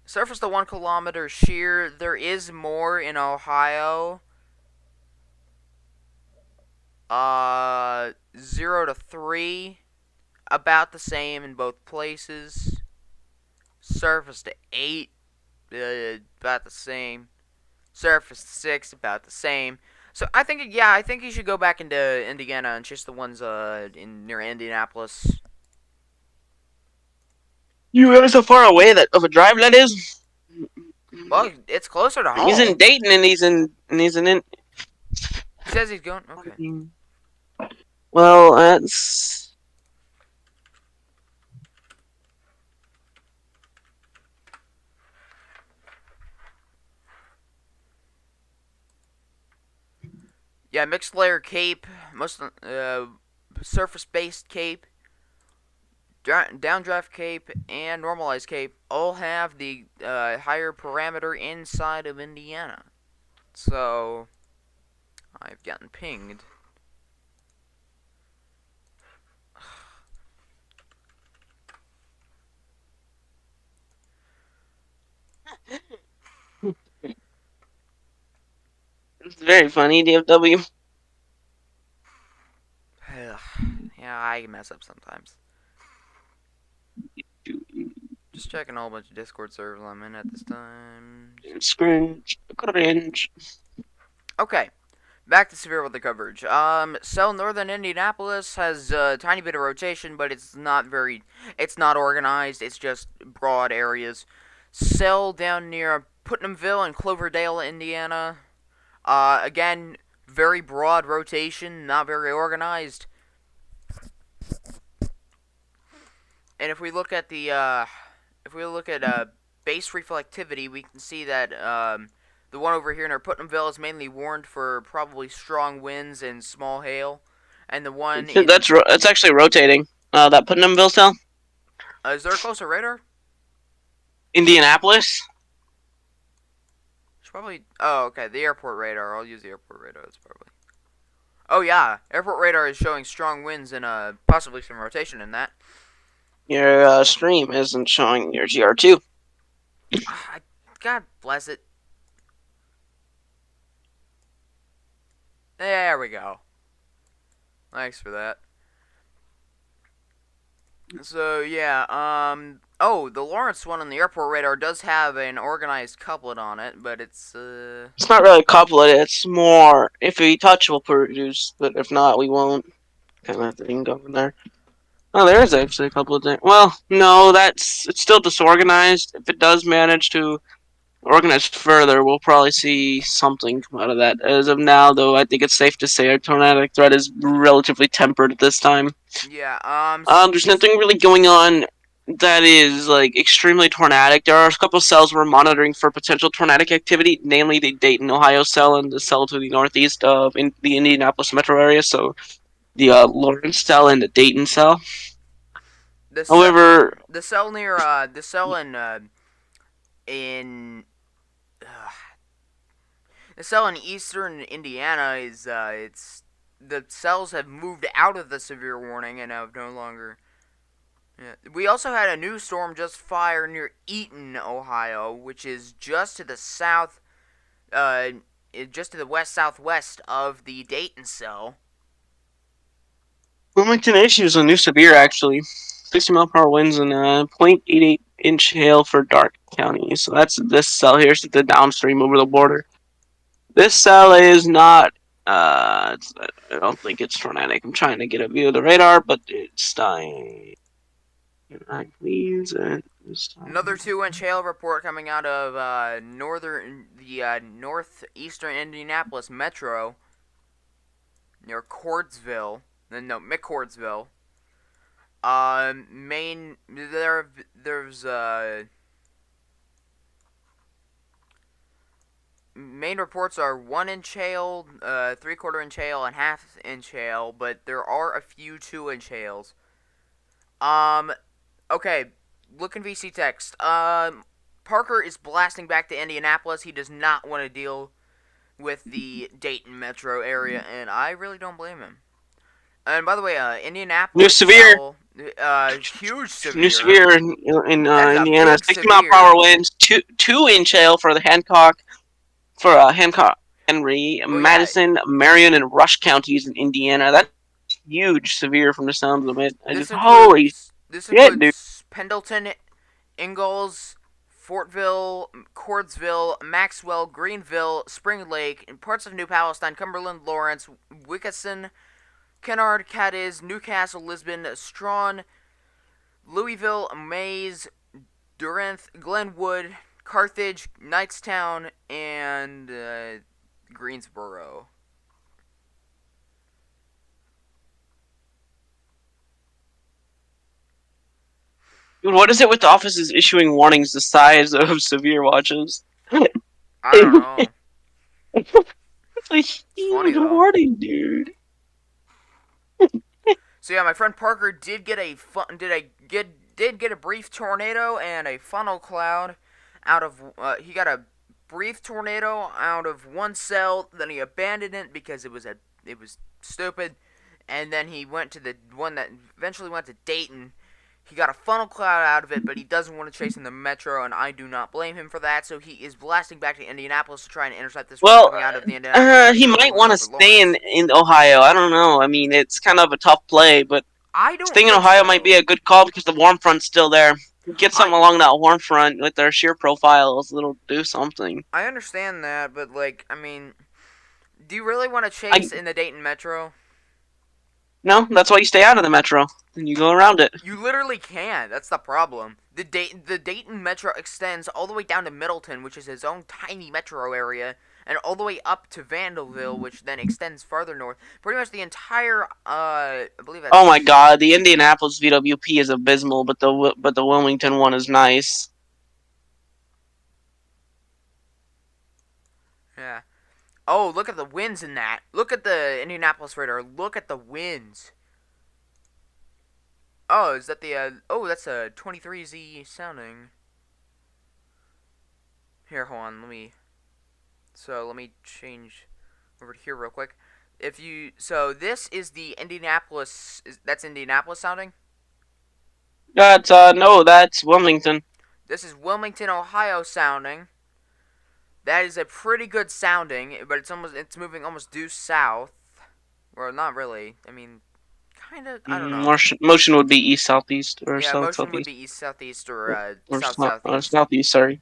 Surface to 1 kilometer shear. There is more in Ohio. 0 to 3. About the same in both places. Surface to 8. About the same. Surface 6 about the same. So I think I think you should go back into Indiana and chase the ones in near Indianapolis. You realize how far away that of a drive that is? Well, it's closer to He's in home. Dayton and he's in. He says he's going. Okay. Well, that's. Yeah, mixed layer cape, most surface-based cape, downdraft cape, and normalized cape all have the higher parameter inside of Indiana. So I've gotten pinged. It's very funny, DFW. Yeah, I mess up sometimes. Just checking a whole bunch of Discord servers I'm in at this time. Cringe. Okay, back to severe weather coverage. So northern Indianapolis has a tiny bit of rotation, but it's not organized. It's just broad areas. Cell down near Putnamville and Cloverdale, Indiana. Again, very broad rotation, not very organized. And if we look at base reflectivity, we can see that the one over here near Putnamville is mainly warned for probably strong winds and small hail, and the one in That's actually rotating. That Putnamville cell. Is there a closer radar? Indianapolis. It's probably. Oh, okay. The airport radar. I'll use the airport radar. That's probably. Oh yeah, airport radar is showing strong winds and possibly some rotation in that. Your stream isn't showing your GR2. God bless it. There we go. Thanks for that. So yeah, oh, the Lawrence one on the airport radar does have an organized couplet on it, but it's It's not really a couplet. It's more if we touch, we'll produce, but if not, we won't. Kind of thing going there. Oh, there is actually a couplet there. Well, no, it's still disorganized. If it does manage to organize further, we'll probably see something come out of that. As of now, though, I think it's safe to say our tornadic threat is relatively tempered at this time. yeah, There's nothing really going on that is like extremely tornadic. There are a couple of cells we're monitoring for potential tornadic activity, namely the Dayton, Ohio cell and the cell to the northeast of the Indianapolis metro area. So the Lawrence cell and the Dayton cell. However, the cell near the cell in the cell in eastern Indiana is it's the cells have moved out of the severe warning and have no longer. Yeah. We also had a new storm just fire near Eaton, Ohio, which is just to the south, just to the west-southwest of the Dayton cell. Wilmington issues a new severe actually. 60-mile-per-hour winds and 0.88-inch hail for Dark County. So that's this cell here, so the downstream over the border. This cell is not. I don't think it's tornadic. I'm trying to get a view of the radar, but it's dying. Please. Another 2-inch hail report coming out of northeastern Indianapolis metro near Cordsville. No, McCordsville. Main reports are 1-inch hail, 3/4-inch hail, and 1/2-inch hail, but there are a few 2-inch hails. Okay, look in VC text. Parker is blasting back to Indianapolis. He does not want to deal with the Dayton metro area, and I really don't blame him. And by the way, Indianapolis. New severe. Huge severe. New severe in Indiana. 60-mile-per-hour winds. 2-inch hail for the Hancock. For Hancock, Henry, Madison, Marion, and Rush counties in Indiana. That's huge severe from the sounds of it. This includes Pendleton, Ingalls, Fortville, Cordsville, Maxwell, Greenville, Spring Lake, and parts of New Palestine, Cumberland, Lawrence, Wickerson, Kennard, Cadiz, Newcastle, Lisbon, Strawn, Louisville, Mays, Duranth, Glenwood, Carthage, Knightstown, and Greensboro. Dude, what is it with the offices issuing warnings the size of severe watches? I don't know. It's a funny, huge though. warning, dude. So yeah, my friend Parker did get a brief tornado and a funnel cloud out of he got a brief tornado out of one cell, then he abandoned it because it was stupid, and then he went to the one that eventually went to Dayton. He got a funnel cloud out of it, but he doesn't want to chase in the metro, and I do not blame him for that. So he is blasting back to Indianapolis to try and intercept this one coming out of the Indianapolis he metro might want to over stay Lawrence. in Ohio. I don't know. I mean, it's kind of a tough play, but I don't staying in think Ohio so. might be a good call because the warm front's still there. Get something along that warm front with their shear profiles. It'll do something. I understand that, but like, I mean, do you really want to chase in the Dayton metro? No, that's why you stay out of the metro and you go around it. You literally can't. That's the problem. The Dayton metro extends all the way down to Middleton, which is its own tiny metro area, and all the way up to Vandalville, which then extends farther north. Pretty much the entire, I believe that's... Oh my god, the Indianapolis VWP is abysmal, but the Wilmington one is nice. Yeah. Oh, look at the winds in that. Look at the Indianapolis radar. Look at the winds. Oh, is that the, oh, that's a 23Z sounding. Here, hold on, let me change over to here real quick. So this is the Indianapolis, that's Indianapolis sounding? That's, no, that's Wilmington. This is Wilmington, Ohio sounding. That is a pretty good sounding, but it's moving almost due south. Well, not really. I mean, kind of, I don't know. Motion would be east-southeast, or Yeah, motion south-southeast. would be east-southeast or southeast, south-southeast. sorry.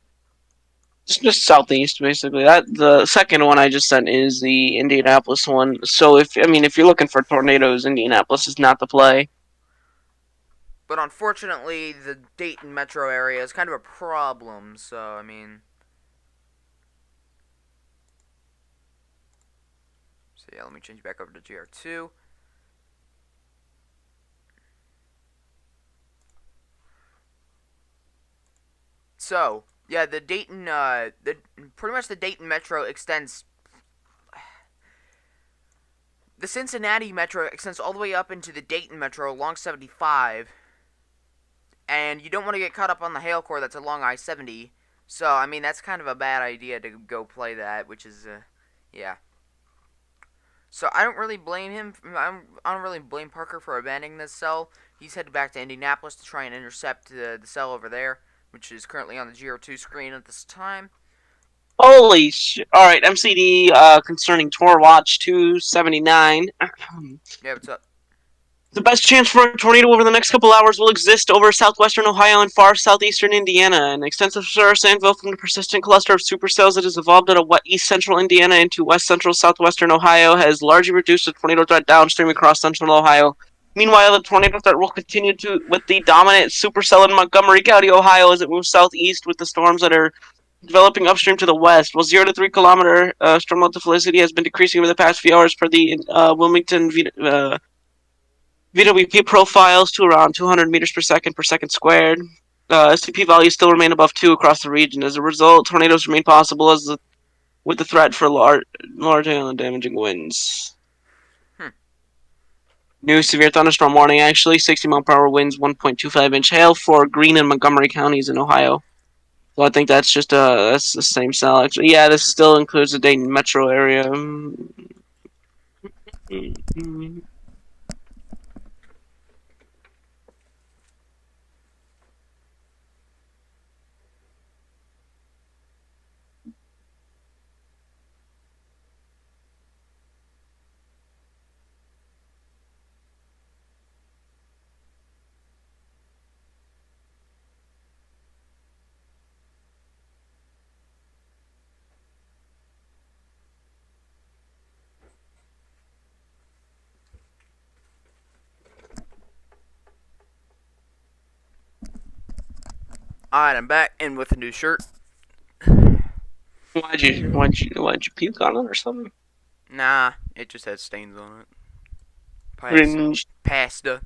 Just southeast, basically. The second one I just sent is the Indianapolis one. So if you're looking for tornadoes, Indianapolis is not the play. But unfortunately, the Dayton metro area is kind of a problem. So I mean, so yeah, let me change back over to GR2. So yeah, the Dayton, pretty much the Dayton metro extends. The Cincinnati metro extends all the way up into the Dayton metro along 75, and you don't want to get caught up on the hail core that's along I-70. So I mean, that's kind of a bad idea to go play that, which is, yeah. So I don't really blame him. I don't really blame Parker for abandoning this cell. He's headed back to Indianapolis to try and intercept the cell over there, which is currently on the GR2 screen at this time. Holy shit. Alright, MCD, concerning Tor Watch 279. Yeah, what's up? The best chance for a tornado over the next couple hours will exist over southwestern Ohio and far southeastern Indiana. An extensive source anvil from the persistent cluster of supercells that has evolved out of east central Indiana into west central southwestern Ohio has largely reduced the tornado threat downstream across central Ohio. Meanwhile, the tornado threat will continue with the dominant supercell in Montgomery County, Ohio, as it moves southeast with the storms that are developing upstream to the west. While 0 to 3 kilometer storm multiplicity has been decreasing over the past few hours per the Wilmington VWP profiles to around 200 meters per second squared. SCP values still remain above 2 across the region. As a result, tornadoes remain possible with the threat for large hail and damaging winds. New severe thunderstorm warning, actually. 60-mile-per-hour winds, 1.25-inch hail for Greene and Montgomery counties in Ohio. So I think that's just that's the same cell, actually. Yeah, this still includes the Dayton metro area. Alright, I'm back and with a new shirt. Why'd you puke on it or something? Nah, it just has stains on it. Cringe. Pasta.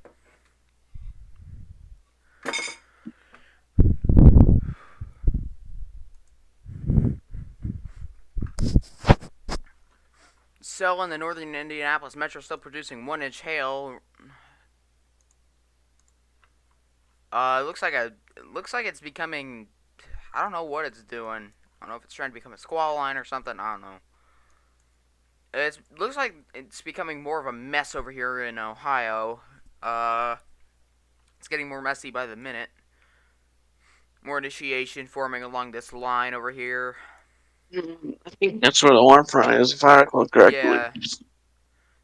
Cell in the northern Indianapolis metro still producing 1-inch hail. It looks like it's becoming. I don't know what it's doing. I don't know if it's trying to become a squall line or something. I don't know. It looks like it's becoming more of a mess over here in Ohio. It's getting more messy by the minute. More initiation forming along this line over here. I think that's where the warm front is, if I recall correctly. Yeah.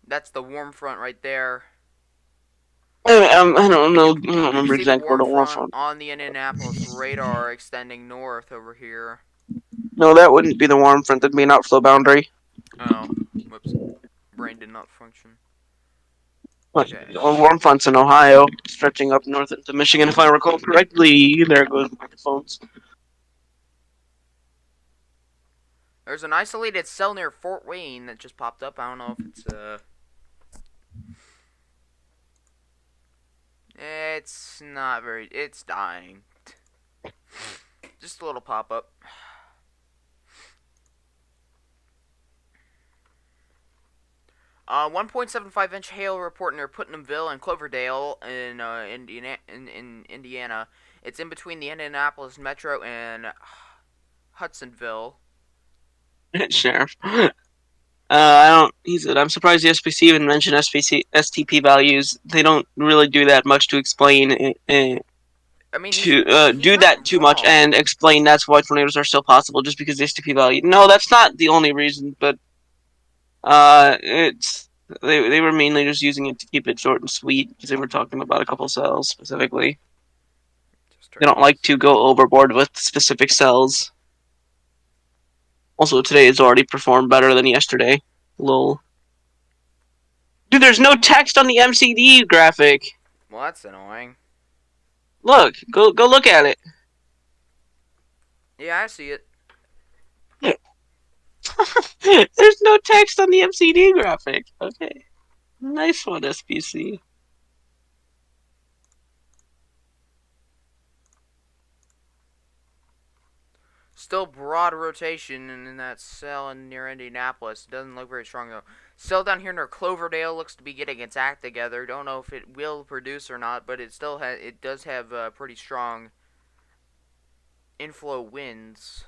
That's the warm front right there. I don't know. I don't You remember see the exactly where warm the warm front front. on the Indianapolis radar extending north over here. No, that wouldn't be the warm front. That'd be an outflow boundary. Oh, whoops. Brain did not function. Okay. The warm front's in Ohio, stretching up north into Michigan, if I recall correctly. There goes microphones. There's an isolated cell near Fort Wayne that just popped up. I don't know if it's not very. It's dying. Just a little pop up. 1.75-inch hail report near Putnamville and Cloverdale in Indiana. It's in between the Indianapolis Metro and Hudsonville. Sheriff. I don't. He said, "I'm surprised the SPC even mentioned STP values. They don't really do that much to explain I mean, to he's do not that too much wrong. and explain that's why tornadoes are still possible just because the STP value. No, that's not the only reason, but it's they were mainly just using it to keep it short and sweet because they were talking about a couple cells specifically. They don't like to go overboard with specific cells. Also, today has already performed better than yesterday. Lol. Dude, there's no text on the MCD graphic. Well, that's annoying. Look, go look at it. Yeah, I see it. There's no text on the MCD graphic. Okay. Nice one, SPC. Still broad rotation in that cell near Indianapolis. It doesn't look very strong though. Cell down here near Cloverdale looks to be getting its act together. Don't know if it will produce or not, but it still it does have pretty strong inflow winds.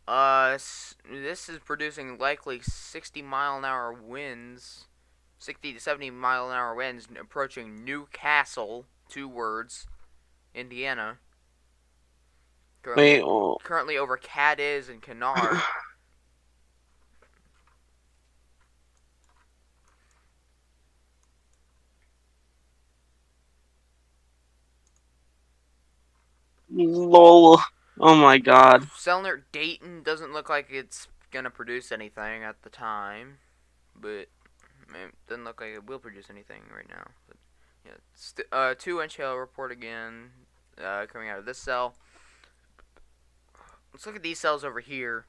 This is producing likely 60-mile-an-hour winds, 60 to 70-mile-an-hour winds approaching Newcastle, 2 words, Indiana. Currently over Cadiz and Kennard. Lol. Oh my god. Selner Dayton doesn't look like it's gonna produce anything at the time, but it doesn't look like it will produce anything right now. But yeah, 2-inch hail report again, coming out of this cell. Let's look at these cells over here.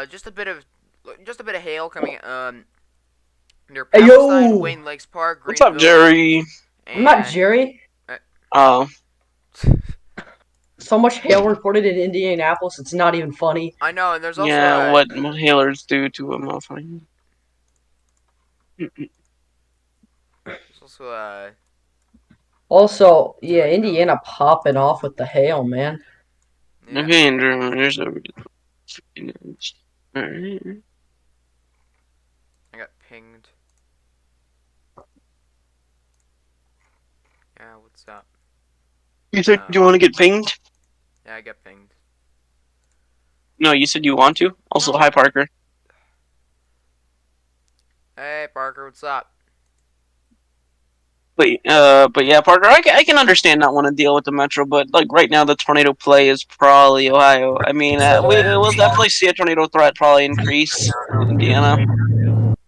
Just a bit of hail coming near Palestine, Wayne Lakes Park, What's up, Jerry? I'm not Jerry. Oh. So much hail reported in Indianapolis, it's not even funny. I know, and there's also what hailers do to a motherfucker. There's also, yeah, Indiana popping off with the hail, man. Yeah. Okay, Andrew, here's a... Alright. I got pinged. Yeah, what's up? You said you want to get pinged? Yeah, I got pinged. No, you said you want to? Also, No. hi, Parker. Hey, Parker, what's up? But yeah, Parker, I can understand not wanting to deal with the Metro, but like right now the tornado play is probably Ohio. I mean, we'll definitely see a tornado threat probably increase in Indiana.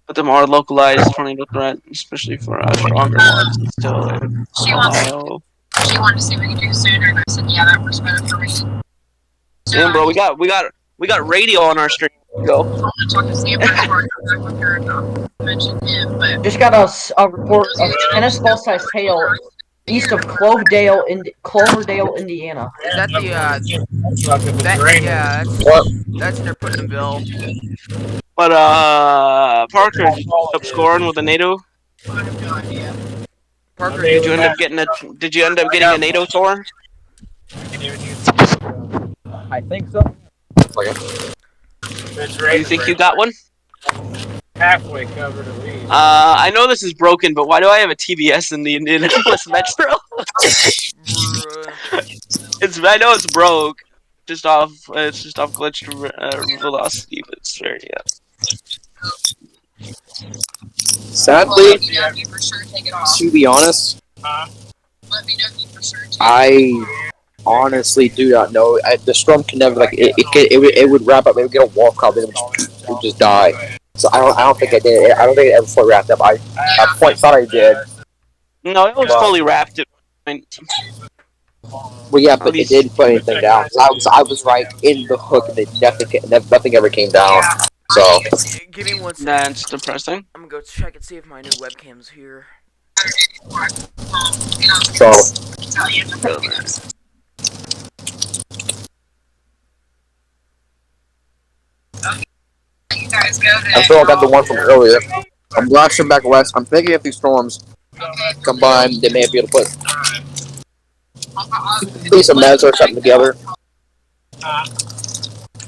But the more localized tornado threat, especially for stronger ones, is still in Ohio. She wanted to see if we could do sooner, and I said, yeah, that works better for me. Damn, bro, we got radio on our stream. Go. I want to talk to Sam before I go back with her and mention him, but Just got a report of tennis ball-sized hail east of Cloverdale, Indiana. Is that the that's near Putnamville. But Parker, did you end up scoring with a NATO? I have no idea. Parker, Did you end up getting a NATO score? I think so. Do you think you got one? Halfway covered at least. I know this is broken, but why do I have a TBS in the Indianapolis Metro? I know it's broke. It's just off glitched velocity, but it's very Let Sadly, me know if you for sure take it off. to be honest, Let me know if you for sure take it I honestly do not know. The storm can never it would wrap up. It would get a walk up and it would just die. So I don't think it did. I don't think it ever fully wrapped up. I at point thought I did. No, it was fully wrapped. Well, yeah, but it didn't put anything down. I was right in the hook, and nothing ever came down. So give me 1 second. That's depressing. I'm gonna go check and see if my new webcam's here. so tell you if it you guys go then. I feel like I got the one from earlier. I'm blasting back west. I'm thinking if these storms combine, they may be able to put maybe some meds or something together.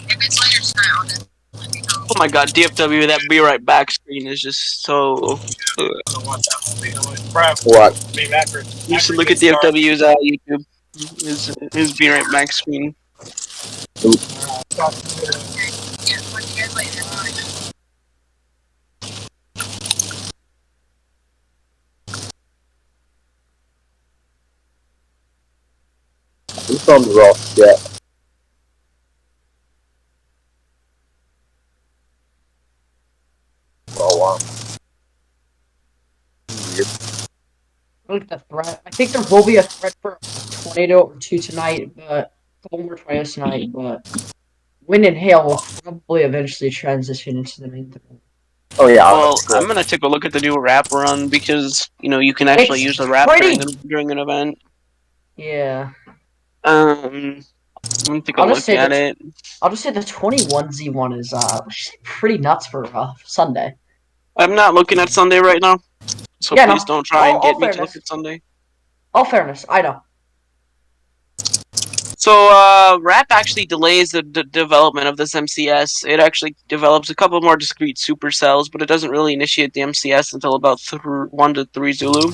If it's later tonight, I'll just let me know. Oh my god, DFW, that be right back screen is just so. What? You should look at DFW's YouTube. His be right back screen. Yeah, talk to you guys later. Bye. These storms are off. Yeah. Oh wow. Look at the threat. I think there will be a threat for a tornado or two tonight, but a couple more tornadoes tonight. But wind and hail will probably eventually transition into the main threat. Oh yeah. Well, I'm gonna take a look at the new wrap run because you can actually use the wrap during an event. Yeah. I'm gonna take a look at it. I'll just say the 21Z1 is pretty nuts for Sunday. I'm not looking at Sunday right now, so Yeah, please don't try and all get me to fairness. look at Sunday. All fairness, I know. So, wrap actually delays the development of this MCS. It actually develops a couple more discrete supercells, but it doesn't really initiate the MCS until about 1 to 3 Zulu.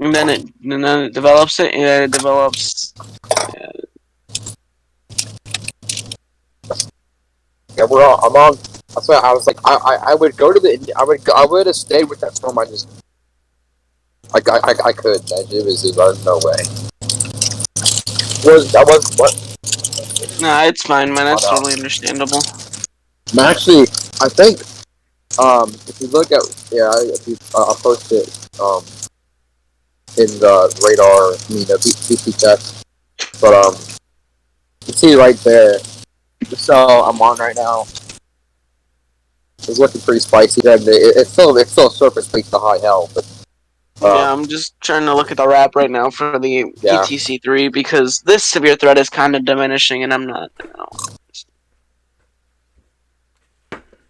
And then it develops it, and it develops. Yeah, I'm on. That's why I was like, I would go to the. I would have stayed with that storm. I could. There's no way. What? Nah, it's fine, man. That's totally understandable. Actually, I think if you look at I'll post it in the radar. PC text, but you can see right there. So I'm on right now. It's looking pretty spicy. And it's still surface peak to high hell, but. Yeah, I'm just trying to look at the wrap right now for the ETC3 because this severe threat is kind of diminishing, and I'm not.